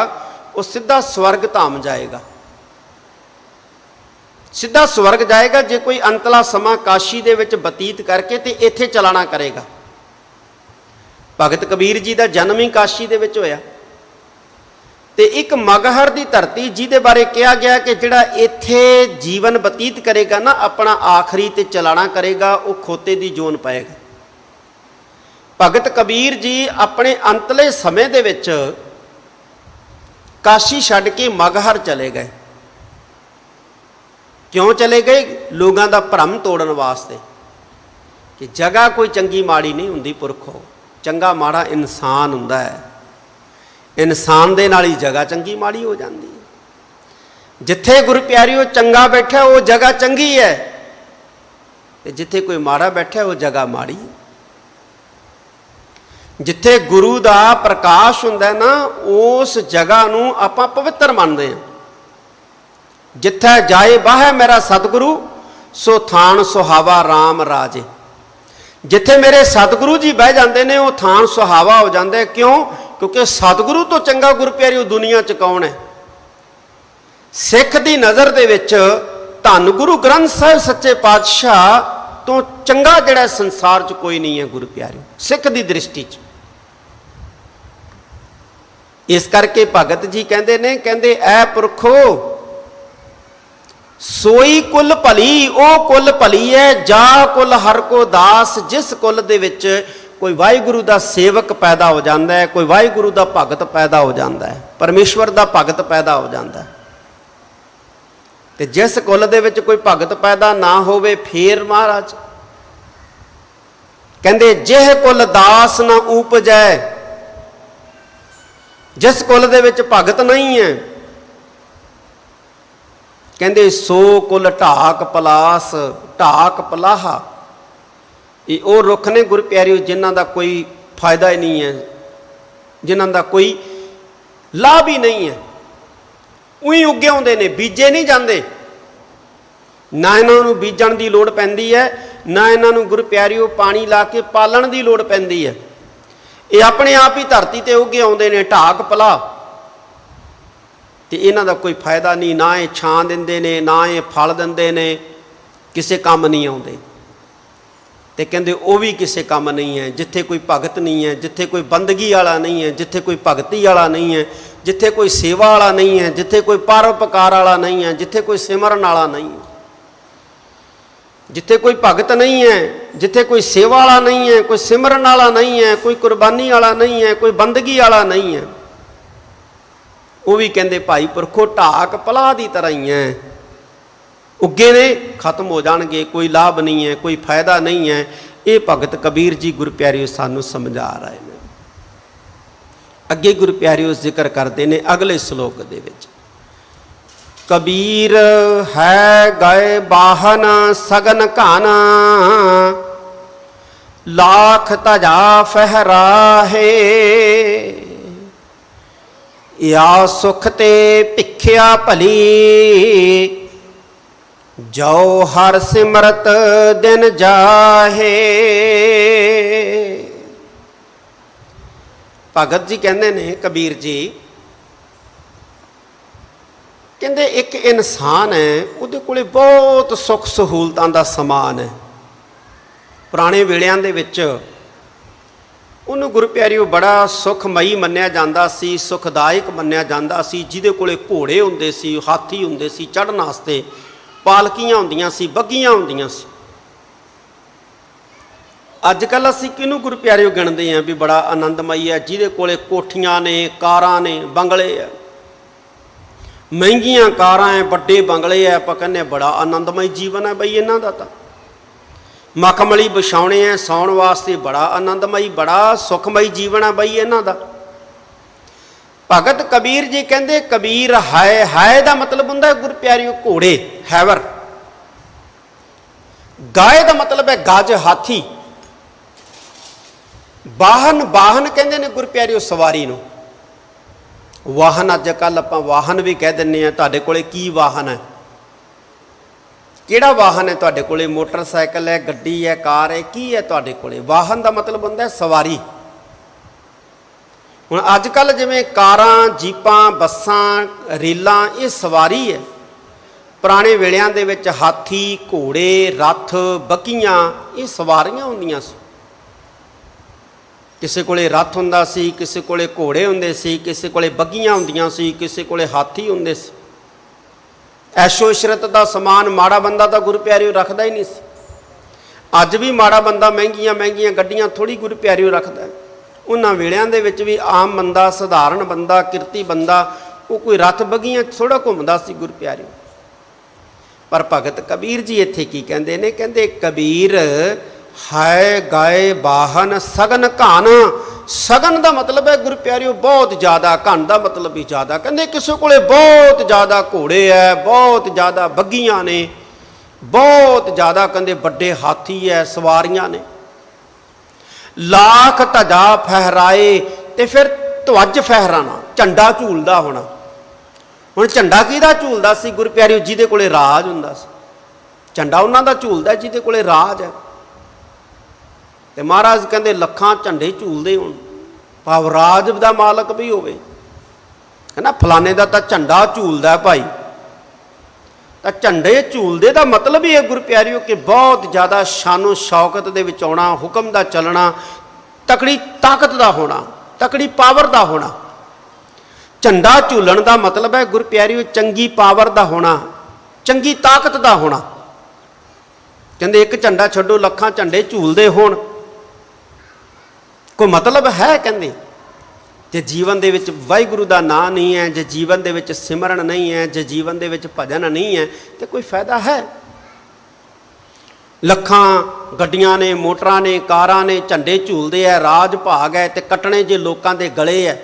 ਉਹ ਸਿੱਧਾ ਸਵਰਗ ਧਾਮ ਜਾਏਗਾ, ਸਿੱਧਾ ਸਵਰਗ ਜਾਏਗਾ। ਜੇ ਕੋਈ ਅੰਤਲਾ ਸਮਾਂ ਕਾਸ਼ੀ ਦੇ ਵਿੱਚ ਬਤੀਤ ਕਰਕੇ ਤੇ ਇੱਥੇ ਚਲਾਣਾ ਕਰੇਗਾ। ਭਗਤ ਕਬੀਰ ਜੀ ਦਾ ਜਨਮ ਹੀ ਕਾਸ਼ੀ ਦੇ ਵਿੱਚ ਹੋਇਆ। ਤੇ ਇੱਕ ਮਗਹਰ ਦੀ ਧਰਤੀ ਜਿਹਦੇ ਬਾਰੇ ਕਿਹਾ ਗਿਆ ਕਿ ਜਿਹੜਾ ਇੱਥੇ ਜੀਵਨ ਬਤੀਤ ਕਰੇਗਾ ਨਾ, ਆਪਣਾ ਆਖਰੀ ਤੇ ਚਲਾਣਾ ਕਰੇਗਾ, ਉਹ ਖੋਤੇ ਦੀ ਜੋਨ ਪਾਏਗਾ। ਭਗਤ ਕਬੀਰ ਜੀ ਆਪਣੇ ਅੰਤਲੇ ਸਮੇਂ ਦੇ ਵਿੱਚ ਕਾਸ਼ੀ ਛੱਡ ਕੇ ਮਗਹਰ ਚਲੇ ਗਏ। क्यों चले गए? लोगों का भ्रम तोड़न वास्ते कि जगह कोई चंगी माड़ी नहीं हुंदी पुरखो, चंगा माड़ा इंसान हुंदा है, इंसान दे नाल ही जगह चंगी माड़ी हो जाती है। जिथे गुरु प्यारिओ चंगा बैठा वो जगह चंगी है, ते जिथे कोई माड़ा बैठा वो जगह माड़ी है। जिथे गुरु का प्रकाश हुंदा है ना, उस जगह नूं आपां पवित्र मानते हैं। जिथे जाए बाह मेरा सतगुरु, सो थान सुहावा राम राजे। जिथे मेरे सतगुरु जी बह जाते हैं वो थान सुहावा हो जाता है। क्यों? क्योंकि सतगुरु तो चंगा गुरु प्यारी दुनिया च कौन है? सिख की नज़र दे विच धन गुरु ग्रंथ साहिब सच्चे पातशाह तो चंगा जिहड़ा संसार च कोई नहीं है गुरु प्यारे, सिख की दृष्टि च। इस करके भगत जी कहते ने, कहते ऐ पुरखो सोई कुल भली, ओ कुल भली है जा कुल हर को दास। जिस कुल दे विच कोई वाहिगुरु का सेवक पैदा हो जाता है, कोई वाहिगुरु का भगत पैदा हो जाता है, परमेश्वर का भगत पैदा हो जाता है। ते जिस कुल दे विच कोई भगत पैदा ना होवे फिर महाराज कहते जिह कुल दास ना उपजै। जिस कुल दे विच भगत नहीं है कहते सो कुल ढाक पलास, ढाक पलाहा। ये वो रुख ने गुरु प्यारिओ जिन्हां दा कोई फायदा ही नहीं है, जिन्हां दा कोई लाभ ही नहीं है। उही उगे आउंदे ने, बीजे नहीं जाते, ना इन्हां नूं बीजण की लोड़ पैंदी है, ना इन्हां नूं गुरु प्यारिओ पानी ला के पालण की लोड़ पैंदी है। ये अपने आप ही धरती ते उगे आउंदे ने ढाक पला, ते इन्हां दा कोई फायदा नहीं। ना ये छां दिंदे ने, ना ये फल दिंदे ने, किसे काम नहीं आउंदे। ते कहंदे वो भी किसे काम नहीं है जिथे कोई भगत नहीं है, जिथे कोई बंदगी वाला नहीं है, जिथे कोई भगती वाला नहीं है, जिथे कोई सेवा वाला नहीं है, जिथे कोई परोपकार वाला नहीं है, जिथे कोई सिमरन वाला नहीं है, जिथे कोई भगत नहीं है, जिथे कोई सेवा वाला नहीं है, कोई सिमरन वाला नहीं है, कोई कुर्बानी वाला नहीं है, कोई बंदगी वाला नहीं है, वो भी कहते भाई पुरखो ढाक पलाह की तरह ही है, उगे ने खत्म हो जाएंगे, कोई लाभ नहीं है, कोई फायदा नहीं है। ये भगत कबीर जी गुरु प्यारिओ सानू समझा रहे हैं। अगे गुरु प्यारिओ जिक्र करते हैं अगले श्लोक दे विच, कबीर है गए बाहन सगन घन, लाख तजा फहराहे, या सुख ते भिख्या भली, जो हर सिमरत दिन जाहे। भगत जी कहते ने, कबीर जी कहते एक इंसान है, उहदे कोले बहुत सुख सहूलतां दा समान है। पुराने वेलियां दे विच उन्होंने गुरु प्यारिओ बड़ा सुखमई मन्निया जाता सी, सुखदायक मन्निया जाता सी। जिहदे कोले घोड़े हुंदे सी, हाथी हुंदे सी चढ़न वास्ते, पालकियां हुंदियां सी, बग्गियां हुंदियां सी। अजकल असीं किहनूं गुरु प्यारिओ गिणदे हैं भी बड़ा आनंदमई है, जिहदे कोले कोठियां ने, कारां ने, बंगले है, महंगियां कारां है, बड़े बंगले है, आपां कहने बड़ा आनंदमई जीवन है बई इन्हां दा। तां मखमली बिछाउणे है सौण वास्ते, बड़ा आनंदमई बड़ा सुखमई जीवन है बई इन्हां दा। भगत कबीर जी कहते कबीर है दा मतलब हुंदा है गुरु प्यारिओ घोड़े, हैवर। गाय दा मतलब है गज, हाथी। वाहन, वाहन कहते ने गुरु प्यारिओ सवारी नूं। वाहन अजकल आपां वाहन भी कह दिंदे आ, तुहाडे कोले की वाहन है, किहड़ा वाहन है तुहाडे कोले? मोटरसाइकिल है, गड्डी है, कार है, की है तुहाडे कोले? वाहन दा मतलब हुंदा है सवारी। हुण अजकल जिवें कारां, जीपां, बसां, रेलां ये सवारी है। पुराने वेलियां दे विच हाथी, घोड़े, रथ, बग्गियां ये सवारियां हुंदियां सी। किसे कोले रथ हुंदा सी, किसे कोले घोड़े हुंदे सी, किसे कोले बग्गियां हुंदियां सी, किसे कोले हाथी हुंदे सी। ऐशो इशरत का समान माड़ा बंदा तो गुरु प्यारिओ रखता ही नहीं सी। अज भी माड़ा बंदा महंगियां महंगियां गड्डियां थोड़ी गुरु प्यारिओ रखता है। उन्हां वेलियां दे विच भी आम बंदा, सधारण बंदा, किरती बंदा, वो कोई रथ बग्गियां थोड़ा घुमदा सी गुरु प्यारिओ। पर भगत कबीर जी इत्थे की कहंदे ने, कहंदे कबीर है गाए बाहन सगन घन। सगन का मतलब है गुरु प्यारिओ बहुत ज़्यादा, घन का मतलब भी ज़्यादा। कहंदे किसी कोले बहुत ज़्यादा घोड़े है, बहुत ज़्यादा बग्गियां ने, बहुत ज़्यादा कहंदे बड़े हाथी है, सवारियां ने, लाख ध्वजा फहराए, तो फिर ध्वज फहराना, झंडा झूलदा होना। हुण झंडा किहदा झूलदा सी गुरु प्यारिओ? जिहदे कोले राज हुंदा सी। झंडा उन्हां दा झूलदा जिहदे कोले राज है। ते महाराज कहंदे लखां झंडे झूलदे होण, भाव राज दा मालक भी होवे, है ना, फलाने दा तां झंडा झूलदा भाई। तो झंडे झूलदे दा मतलब ही है गुरु प्यारिओ कि बहुत ज़्यादा शानो शौकत दे विच आउणा, हुक्म दा चलना, तकड़ी ताकत दा होना, तकड़ी पावर दा होना। झंडा झूलण दा मतलब है गुरु प्यारिओ चंगी पावर दा होना, चंगी ताकत दा होना। कहंदे एक झंडा छड्डो लखां झंडे झूलदे होण, कोई मतलब है? कहंदे जे जीवन दे विच वाहिगुरू दा नां नहीं है, जे जीवन दे विच सिमरन नहीं है, जे जीवन दे विच भजन नहीं है, तो कोई फायदा है? लखां गड्डियां ने, मोटरां ने, कारां ने, झंडे झूलदे है, राज भाग है, तो कट्टने जे लोकां दे गले है,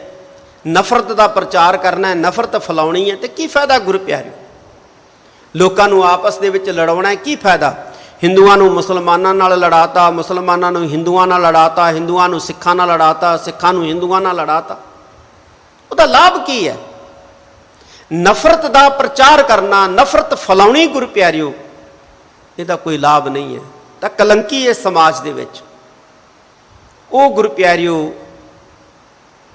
नफरत का प्रचार करना है, नफरत फैलाउणी है, तो की फायदा गुरु प्यारिओ? लोकां नूं आपस दे विच लड़ाउणा है, की फायदा? हिंदुआं नूं मुसलमानां नाल लड़ाता, मुसलमानां नूं हिंदुआं नाल लड़ाता, हिंदुआं नूं सिखां नाल लड़ाता, सिखां नूं हिंदुआं नाल लड़ाता। उहदा लाभ की है? नफरत का प्रचार करना, नफरत फैलाउणी गुरु प्यारिओ, इहदा कोई लाभ नहीं है। तां कलंकी है समाज दे विच। वो गुरु प्यारिओ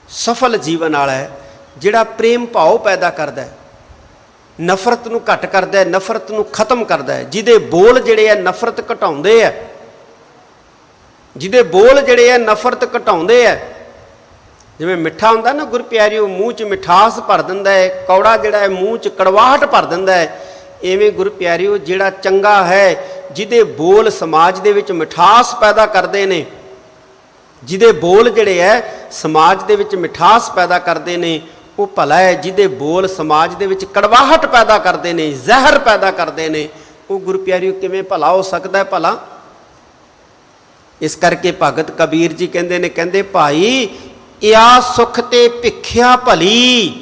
सफल जीवन वाला है जिहड़ा प्रेम भाव पैदा करदा है, नफरत नूं घट करदा है, नफरत नूं खत्म करदा है, जिहदे बोल जिहड़े है नफरत घटाउंदे है, जिहदे बोल जिहड़े है नफरत घटाउंदे है। जिवें मिठा हुंदा ना गुरु प्यारिओ मूँह च मिठास भर दिंदा है, कौड़ा जिहड़ा है मूँह च कड़वाहट भर दिंदा है। इवें गुरु प्यारिओ जिहड़ा चंगा है, जिहदे बोल समाज दे विच मिठास पैदा करदे ने, जिहदे बोल जिहड़े है समाज दे विच मिठास पैदा करदे ने, वो भला है। जिहदे बोल समाज दे विच कड़वाहट पैदा करदे ने, जहर पैदा करदे ने, वो गुरु प्यारिओ किवें भला हो सकदा है? भला इस करके भगत कबीर जी कहंदे ने, कहंदे भाई या सुख ते भिखिया भली।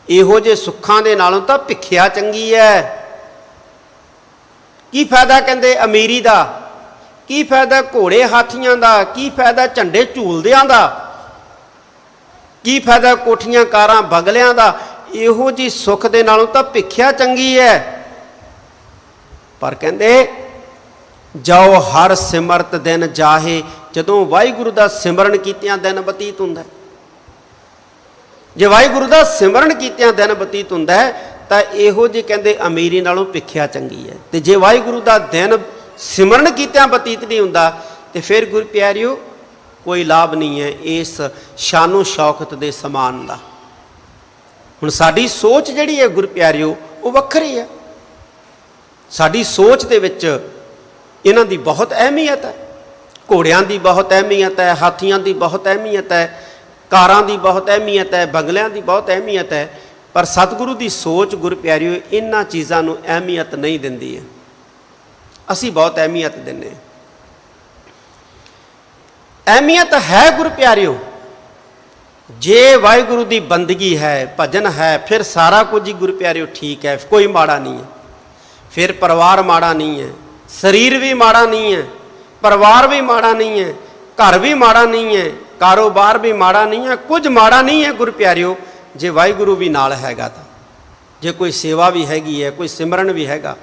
इहो जे सुखां दे नालों तां भिखिया चंगी है। की फायदा कहंदे अमीरी दा, की फायदा घोड़े हाथियां दा, की फायदा झंडे झूलदियां दा, की फायदा कोठियां कारां बंगलियां दा। इहो जी सुख दे नालों तां भिखिया चंगी है। पर कहंदे जाओ हर सिमरत दिन जाहे, जदों वाहिगुरू दा सिमरन कीतियां दिन बतीत हुंदा है। जे वाहिगुरू दा सिमरन कीतियां दिन बतीत हुंदा है तां इहो जी कहंदे अमीरी नालों भिखिया चंगी है। ते जे वाहिगुरू दा दिन सिमरन कीतियां बतीत नहीं हुंदा ते फिर गुरु प्यारिओ कोई लाभ नहीं है इस शानो शौकत दे समान दा। हुण साडी सोच जिहड़ी है गुरु प्यारिओ वो वक्खरी है। साडी सोच दे विच इन्हां दी बहुत अहमियत है। घोड़ियां दी बहुत अहमियत है, हाथियां दी बहुत अहमियत है, कारां दी बहुत अहमियत है, बंगलियां दी बहुत अहमियत है। पर सतगुरु दी सोच गुरु प्यारिओ इन्हां चीज़ां नूं अहमियत नहीं दिंदी है। असी बहुत अहमियत दिंदे हां। अहमियत है गुरु प्यारिओ जे वाहिगुरू दी बंदगी है, भजन है, फिर सारा कुछ ही गुरु प्यारिओ ठीक है, कोई माड़ा नहीं है। फिर परिवार माड़ा नहीं है, शरीर भी माड़ा नहीं है, परिवार भी माड़ा नहीं है, घर भी माड़ा नहीं है, कारोबार भी माड़ा नहीं है, कुछ माड़ा नहीं है गुरु प्यारिओ जे वाहिगुरू भी नाल हैगा। तां जे कोई सेवा भी हैगी है, कोई सिमरन भी हैगा।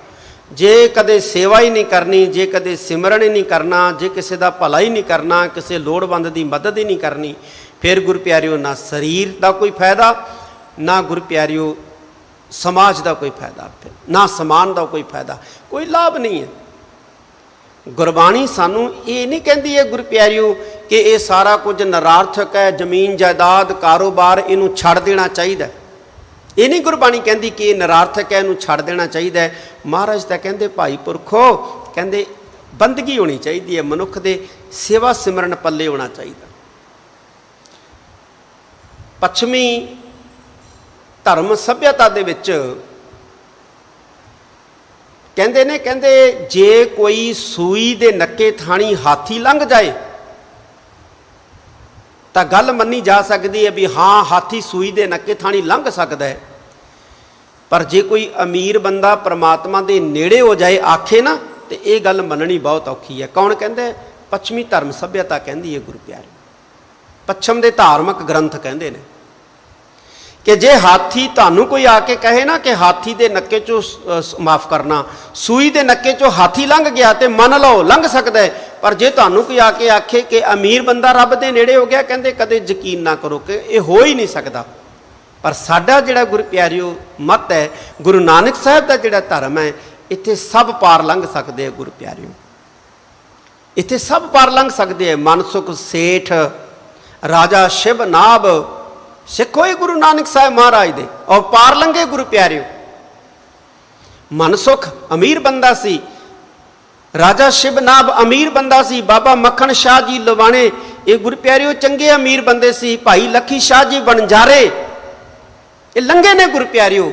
जे कदे सेवा ही नहीं करनी, जे कदे सिमरन ही नहीं करना, जे किसी का भला ही नहीं करना, किसी लोड़वंद की मदद ही नहीं करनी, फिर गुरु प्यारिओ ना शरीर का कोई फायदा, ना गुरु प्यारिओ समाज का कोई फायदा, ना समान का कोई फायदा, कोई लाभ नहीं है। गुरबाणी सानू ये नहीं कहती है गुरु प्यारिओ कि ये सारा कुछ निरार्थक है, जमीन जायदाद कारोबार इनू छड़ देना चाहिए। ये नहीं गुरबाणी कहती कि ये निरार्थक है, इनू छड़ देना चाहिए। महाराज तो कहते भाई पुरखो कहते बंदगी होनी चाहिए है, मनुख के सेवा सिमरन पल्ले होना चाहिए। पश्चिमी धर्म सभ्यता दे विच ਕਹਿੰਦੇ ਨੇ, ਕਹਿੰਦੇ ਜੇ ਕੋਈ ਸੂਈ ਦੇ ਨੱਕੇ ਥਾਣੀ ਹਾਥੀ ਲੰਘ ਜਾਏ ਤਾਂ ਗੱਲ ਮੰਨੀ ਜਾ ਸਕਦੀ ਹੈ ਵੀ ਹਾਂ ਹਾਥੀ ਸੂਈ ਦੇ ਨੱਕੇ ਥਾਣੀ ਲੰਘ ਸਕਦਾ ਹੈ, ਪਰ ਜੇ ਕੋਈ ਅਮੀਰ ਬੰਦਾ ਪ੍ਰਮਾਤਮਾ ਦੇ ਨੇੜੇ ਹੋ ਜਾਏ ਆਖੇ ਨਾ, ਤੇ ਇਹ ਗੱਲ ਮੰਨਣੀ ਬਹੁਤ ਔਖੀ ਹੈ। ਕੌਣ ਕਹਿੰਦਾ? ਪੱਛਮੀ ਧਰਮ ਸਭਿਅਤਾ ਕਹਿੰਦੀ ਹੈ ਗੁਰੂ ਪਿਆਰੇ, ਪੱਛਮ ਦੇ ਧਾਰਮਿਕ ਗ੍ਰੰਥ ਕਹਿੰਦੇ ਨੇ ਕਿ ਜੇ ਹਾਥੀ ਤੁਹਾਨੂੰ ਕੋਈ ਆ ਕੇ ਕਹੇ ਨਾ ਕਿ ਹਾਥੀ ਦੇ ਨੱਕੇ ਚੋਂ ਮਾਫ ਕਰਨਾ ਸੂਈ ਦੇ ਨੱਕੇ ਚੋਂ ਹਾਥੀ ਲੰਘ ਗਿਆ, ਤੇ ਮੰਨ ਲਓ ਲੰਘ ਸਕਦਾ ਹੈ, ਪਰ ਜੇ ਤੁਹਾਨੂੰ ਕੋਈ ਆ ਕੇ ਆਖੇ ਕਿ ਅਮੀਰ ਬੰਦਾ ਰੱਬ ਦੇ ਨੇੜੇ ਹੋ ਗਿਆ, ਕਹਿੰਦੇ ਕਦੇ ਯਕੀਨ ਨਾ ਕਰੋ ਕਿ ਇਹ ਹੋ ਹੀ ਨਹੀਂ ਸਕਦਾ। ਪਰ ਸਾਡਾ ਜਿਹੜਾ ਗੁਰੂ ਪਿਆਰਿਓ ਮਤ ਹੈ, ਗੁਰੂ ਨਾਨਕ ਸਾਹਿਬ ਦਾ ਜਿਹੜਾ ਧਰਮ ਹੈ, ਇੱਥੇ ਸਭ ਪਾਰ ਲੰਘ ਸਕਦੇ ਆ ਗੁਰੂ ਪਿਆਰਿਓ, ਇੱਥੇ ਸਭ ਪਾਰ ਲੰਘ ਸਕਦੇ ਆ। ਮਨਸੁਖ ਸੇਠ ਰਾਜਾ ਸ਼ਿਵ ਨਾਭ ਸਿੱਖ ਹੋਏ ਗੁਰੂ ਨਾਨਕ ਸਾਹਿਬ ਮਹਾਰਾਜ ਦੇ, ਔਰ ਪਾਰ ਲੰਘੇ ਗੁਰੂ ਪਿਆਰਿਓ। ਮਨਸੁਖ ਅਮੀਰ ਬੰਦਾ ਸੀ, ਰਾਜਾ ਸ਼ਿਵ ਨਾਭ ਅਮੀਰ ਬੰਦਾ ਸੀ, ਬਾਬਾ ਮੱਖਣ ਸ਼ਾਹ ਜੀ ਲਵਾਣੇ ਇਹ ਗੁਰੂ ਪਿਆਰਿਓ ਚੰਗੇ ਅਮੀਰ ਬੰਦੇ ਸੀ, ਭਾਈ ਲੱਖੀ ਸ਼ਾਹ ਜੀ ਬਣਜਾਰੇ ਇਹ ਲੰਘੇ ਨੇ ਗੁਰੂ ਪਿਆਰਿਓ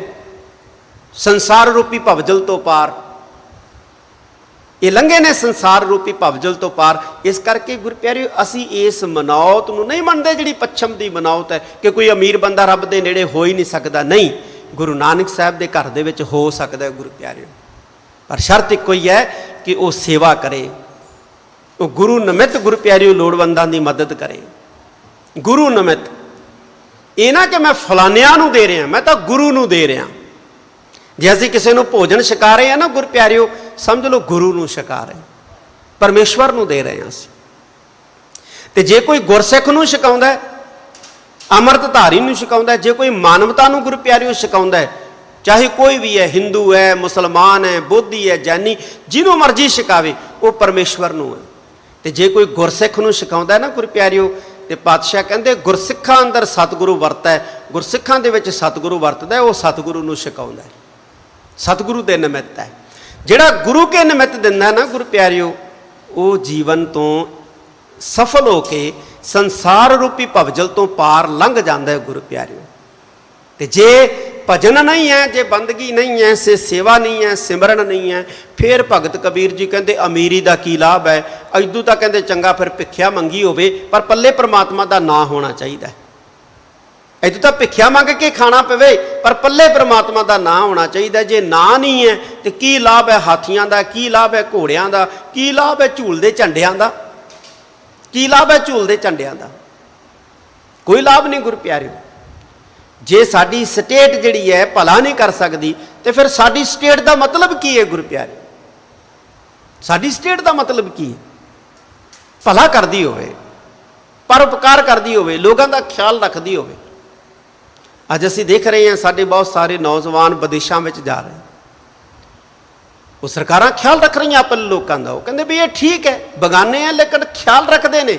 ਸੰਸਾਰ ਰੂਪੀ ਭਵਜਲ ਤੋਂ ਪਾਰ, ਇਹ ਲੰਘੇ ਨੇ ਸੰਸਾਰ ਰੂਪੀ ਭਵਜਲ ਤੋਂ ਪਾਰ। ਇਸ ਕਰਕੇ ਗੁਰੂ ਪਿਆਰਿਓ ਅਸੀਂ ਇਸ ਮਨੌਤ ਨੂੰ ਨਹੀਂ ਮੰਨਦੇ ਜਿਹੜੀ ਪੱਛਮ ਦੀ ਮਨੌਤ ਹੈ ਕਿ ਕੋਈ ਅਮੀਰ ਬੰਦਾ ਰੱਬ ਦੇ ਨੇੜੇ ਹੋ ਹੀ ਨਹੀਂ ਸਕਦਾ। ਨਹੀਂ, ਗੁਰੂ ਨਾਨਕ ਸਾਹਿਬ ਦੇ ਘਰ ਦੇ ਵਿੱਚ ਹੋ ਸਕਦਾ ਗੁਰੂ ਪਿਆਰਿਓ, ਪਰ ਸ਼ਰਤ ਇੱਕੋ ਹੀ ਹੈ ਕਿ ਉਹ ਸੇਵਾ ਕਰੇ, ਉਹ ਗੁਰੂ ਨਿਮਿਤ ਗੁਰੂ ਪਿਆਰਿਓ ਲੋੜਵੰਦਾਂ ਦੀ ਮਦਦ ਕਰੇ। ਗੁਰੂ ਨਿਮਿਤ, ਇਹ ਨਾ ਕਿ ਮੈਂ ਫਲਾਨਿਆਂ ਨੂੰ ਦੇ ਰਿਹਾ, ਮੈਂ ਤਾਂ ਗੁਰੂ ਨੂੰ ਦੇ ਰਿਹਾ। ਜੇ ਅਸੀਂ ਕਿਸੇ ਨੂੰ ਭੋਜਨ ਛਕਾ ਰਹੇ ਹਾਂ ਨਾ ਗੁਰੂ ਪਿਆਰਿਓ, ਸਮਝ ਲਓ ਗੁਰੂ ਨੂੰ ਛਕਾ ਰਹੇ, ਪਰਮੇਸ਼ਵਰ ਨੂੰ ਦੇ ਰਹੇ ਹਾਂ ਅਸੀਂ। ਤੇ ਜੇ ਕੋਈ ਗੁਰਸਿੱਖ ਨੂੰ ਛਕਾਉਂਦਾ, ਅੰਮ੍ਰਿਤਧਾਰੀ ਨੂੰ ਛਕਾਉਂਦਾ, ਜੇ ਕੋਈ ਮਾਨਵਤਾ ਨੂੰ ਗੁਰੂ ਪਿਆਰਿਓ ਛਕਾਉਂਦਾ, ਚਾਹੇ ਕੋਈ ਵੀ ਹੈ, ਹਿੰਦੂ ਹੈ, ਮੁਸਲਮਾਨ ਹੈ, ਬੋਧੀ ਹੈ, ਜੈਨੀ, ਜਿਹਨੂੰ ਮਰਜ਼ੀ ਛਕਾਵੇ, ਉਹ ਪਰਮੇਸ਼ਵਰ ਨੂੰ ਹੈ। ਤੇ ਜੇ ਕੋਈ ਗੁਰਸਿੱਖ ਨੂੰ ਛਕਾਉਂਦਾ ਨਾ ਗੁਰੂ ਪਿਆਰਿਓ, ਤੇ ਪਾਤਸ਼ਾਹ ਕਹਿੰਦੇ ਗੁਰਸਿੱਖਾਂ ਅੰਦਰ ਸਤਿਗੁਰੂ ਵਰਤਦਾ ਹੈ, ਗੁਰਸਿੱਖਾਂ ਦੇ ਵਿੱਚ ਸਤਿਗੁਰੂ ਵਰਤਦਾ, ਉਹ ਸਤਿਗੁਰੂ ਨੂੰ ਛਕਾਉਂਦਾ, ਸਤਿਗੁਰੂ ਦੇ ਨਿਮਿਤ ਹੈ। ਜਿਹੜਾ ਗੁਰੂ ਕੇ ਨਿਮਿਤ ਦਿੰਦਾ ਨਾ ਗੁਰੂ ਪਿਆਰਿਓ, ਉਹ ਜੀਵਨ ਤੋਂ ਸਫਲ ਹੋ ਕੇ ਸੰਸਾਰ ਰੂਪੀ ਭਵਜਲ ਤੋਂ ਪਾਰ ਲੰਘ ਜਾਂਦਾ ਹੈ ਗੁਰੂ ਪਿਆਰਿਓ। ਤੇ ਜੇ ਭਜਨ ਨਹੀਂ ਹੈ, ਜੇ ਬੰਦਗੀ ਨਹੀਂ ਹੈ, ਸੇਵਾ ਨਹੀਂ ਹੈ, ਸਿਮਰਨ ਨਹੀਂ ਹੈ, ਫਿਰ ਭਗਤ ਕਬੀਰ ਜੀ ਕਹਿੰਦੇ ਅਮੀਰੀ ਦਾ ਕੀ ਲਾਭ ਹੈ। ਐਦੂ ਤਾਂ ਕਹਿੰਦੇ ਚੰਗਾ ਫਿਰ ਭਿੱਖਿਆ ਮੰਗੀ ਹੋਵੇ, ਪਰ ਪੱਲੇ ਪਰਮਾਤਮਾ ਦਾ ਨਾਂ ਹੋਣਾ ਚਾਹੀਦਾ। ਐਦੂ ਤਾਂ ਭਿੱਖਿਆ ਮੰਗ ਕੇ ਖਾਣਾ ਪਵੇ, ਪਰ ਪੱਲੇ ਪਰਮਾਤਮਾ ਦਾ ਨਾਂ ਹੋਣਾ ਚਾਹੀਦਾ। ਜੇ ਨਾਂ ਨਹੀਂ ਹੈ ਤੇ ਕੀ ਲਾਭ ਹੈ ਹਾਥੀਆਂ ਦਾ, ਕੀ ਲਾਭ ਹੈ ਘੋੜਿਆਂ ਦਾ, ਕੀ ਲਾਭ ਹੈ ਝੂਲਦੇ ਝੰਡਿਆਂ ਦਾ, ਕੀ ਲਾਭ ਹੈ ਝੂਲਦੇ ਝੰਡਿਆਂ ਦਾ? ਕੋਈ ਲਾਭ ਨਹੀਂ ਗੁਰੂ ਪਿਆਰਿਓ। ਜੇ ਸਾਡੀ ਸਟੇਟ ਜਿਹੜੀ ਹੈ ਭਲਾ ਨਹੀਂ ਕਰ ਸਕਦੀ, ਤੇ ਫਿਰ ਸਾਡੀ ਸਟੇਟ ਦਾ ਮਤਲਬ ਕੀ ਹੈ ਗੁਰੂ ਪਿਆਰੇ? ਸਾਡੀ ਸਟੇਟ ਦਾ ਮਤਲਬ ਕੀ ਹੈ? ਭਲਾ ਕਰਦੀ ਹੋਵੇ, ਪਰਉਪਕਾਰ ਕਰਦੀ ਹੋਵੇ, ਲੋਕਾਂ ਦਾ ਖਿਆਲ ਰੱਖਦੀ ਹੋਵੇ। ਅੱਜ ਅਸੀਂ ਦੇਖ ਰਹੇ ਹਾਂ ਸਾਡੇ ਬਹੁਤ ਸਾਰੇ ਨੌਜਵਾਨ ਵਿਦੇਸ਼ਾਂ ਵਿੱਚ ਜਾ ਰਹੇ, ਉਹ ਸਰਕਾਰਾਂ ਖਿਆਲ ਰੱਖ ਰਹੀਆਂ ਆਪਣੇ ਲੋਕਾਂ ਦਾ, ਉਹ ਕਹਿੰਦੇ ਵੀ ਇਹ ਠੀਕ ਹੈ, ਬਗਾਨੇ ਆ ਲੇਕਿਨ ਖਿਆਲ ਰੱਖਦੇ ਨੇ।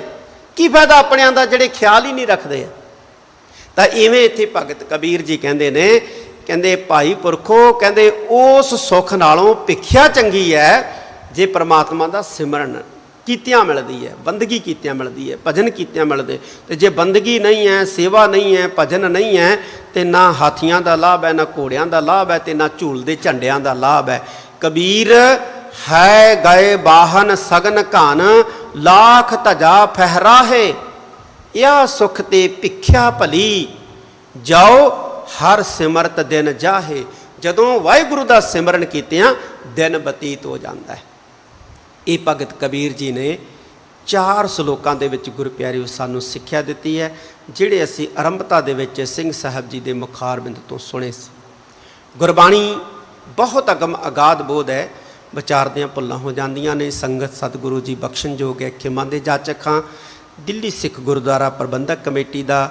ਕੀ ਫਾਇਦਾ ਆਪਣਿਆਂ ਦਾ ਜਿਹੜੇ ਖਿਆਲ ਹੀ ਨਹੀਂ ਰੱਖਦੇ ਆ? ਤਾਂ ਇਵੇਂ ਇੱਥੇ ਭਗਤ ਕਬੀਰ ਜੀ ਕਹਿੰਦੇ ਨੇ, ਕਹਿੰਦੇ ਭਾਈ ਪੁਰਖੋ, ਕਹਿੰਦੇ ਉਸ ਸੁੱਖ ਨਾਲੋਂ ਭਿੱਖਿਆ ਚੰਗੀ ਹੈ ਜੇ ਪ੍ਰਮਾਤਮਾ ਦਾ ਸਿਮਰਨ ਕੀਤਿਆਂ ਮਿਲਦੀ ਹੈ, ਬੰਦਗੀ ਕੀਤਿਆਂ ਮਿਲਦੀ ਹੈ, ਭਜਨ ਕੀਤਿਆਂ ਮਿਲਦੇ। ਤੇ ਜੇ ਬੰਦਗੀ ਨਹੀਂ ਹੈ, ਸੇਵਾ ਨਹੀਂ ਹੈ, ਭਜਨ ਨਹੀਂ ਹੈ, ਤੇ ਨਾ ਹਾਥੀਆਂ ਦਾ ਲਾਭ ਹੈ, ਨਾ ਘੋੜਿਆਂ ਦਾ ਲਾਭ ਹੈ, ਤੇ ਨਾ ਝੂਲਦੇ ਝੰਡਿਆਂ ਦਾ ਲਾਭ ਹੈ। ਕਬੀਰ ਹੈ ਗਏ ਬਾਹਨ ਸਗਨ ਘਨ, ਲਾਖ ਧਜਾ ਫਹਿਰਾਹੇ, ਯਾ ਸੁਖ ਤੇ ਭਿੱਖਿਆ ਭਲੀ, ਜਾਓ ਹਰ ਸਿਮਰਤ ਦਿਨ ਜਾਹੇ। ਜਦੋਂ ਵਾਹਿਗੁਰੂ ਦਾ ਸਿਮਰਨ ਕੀਤਿਆਂ ਦਿਨ ਬਤੀਤ ਹੋ ਜਾਂਦਾ ਹੈ। ਇਹ ਭਗਤ ਕਬੀਰ ਜੀ ਨੇ 4 ਸ਼ਲੋਕਾਂ ਦੇ ਵਿੱਚ ਗੁਰੂ ਪਿਆਰਿਓ ਸਾਨੂੰ ਸਿੱਖਿਆ ਦਿੱਤੀ ਹੈ, ਜਿਹੜੇ ਅਸੀਂ ਆਰੰਭਤਾ ਦੇ ਵਿੱਚ ਸਿੰਘ ਸਾਹਿਬ ਜੀ ਦੇ ਮੁਖਾਰਬਿੰਦ ਤੋਂ ਸੁਣੇ ਸੀ। ਗੁਰਬਾਣੀ ਬਹੁਤ ਅਗਮ ਅਗਾਧ ਬੋਧ ਹੈ, ਵਿਚਾਰਦਿਆਂ ਭੁੱਲਾਂ ਹੋ ਜਾਂਦੀਆਂ ਨੇ। ਸੰਗਤ ਸਤਿਗੁਰੂ ਜੀ ਬਖਸ਼ਣਯੋਗ ਹੈ, ਖਿਮਾ ਦੇ ਜਾਚਕ ਹਾਂ। ਦਿੱਲੀ ਸਿੱਖ ਗੁਰਦੁਆਰਾ ਪ੍ਰਬੰਧਕ ਕਮੇਟੀ ਦਾ,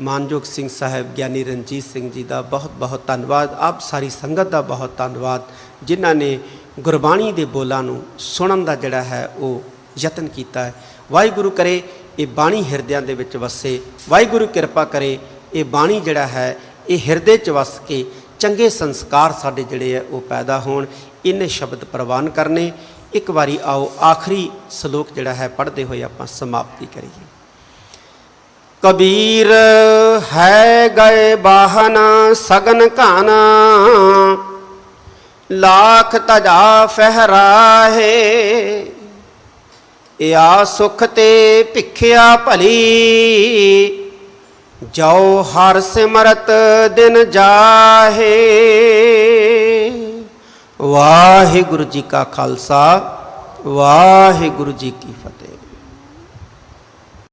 ਮਾਨਯੋਗ ਸਿੰਘ ਸਾਹਿਬ ਗਿਆਨੀ ਰਣਜੀਤ ਸਿੰਘ ਜੀ ਦਾ ਬਹੁਤ ਬਹੁਤ ਧੰਨਵਾਦ। ਆਪ ਸਾਰੀ ਸੰਗਤ ਦਾ ਬਹੁਤ ਧੰਨਵਾਦ, ਜਿਨ੍ਹਾਂ ਨੇ ਗੁਰਬਾਣੀ ਦੇ ਬੋਲਾਂ ਨੂੰ ਸੁਣਨ ਦਾ ਜਿਹੜਾ ਹੈ ਉਹ ਯਤਨ ਕੀਤਾ ਹੈ। ਵਾਹਿਗੁਰੂ ਕਰੇ ਇਹ ਬਾਣੀ ਹਿਰਦਿਆਂ ਦੇ ਵਿੱਚ ਵਸੇ, ਵਾਹਿਗੁਰੂ ਕਿਰਪਾ ਕਰੇ ਇਹ ਬਾਣੀ ਜਿਹੜਾ ਹੈ ਇਹ ਹਿਰਦੇ 'ਚ ਵਸ ਕੇ ਚੰਗੇ ਸੰਸਕਾਰ ਸਾਡੇ ਜਿਹੜੇ ਹੈ ਉਹ ਪੈਦਾ ਹੋਣ। ਇੰਨੇ ਸ਼ਬਦ ਪ੍ਰਵਾਨ ਕਰਨੇ। ਇੱਕ ਵਾਰੀ ਆਓ ਆਖਰੀ ਸ਼ਲੋਕ ਜਿਹੜਾ ਹੈ ਪੜ੍ਹਦੇ ਹੋਏ ਆਪਾਂ ਸਮਾਪਤੀ ਕਰੀਏ। ਕਬੀਰ ਹੈ ਗਏ ਬਾਹਨ ਸਗਨ ਘਨ, लाख तजा फहराहे। या सुख ते भिख्या भली, जो हर सिमरत दिन जाहे। वाहिगुरु जी का खालसा, वाहिगुरु जी की फतेह।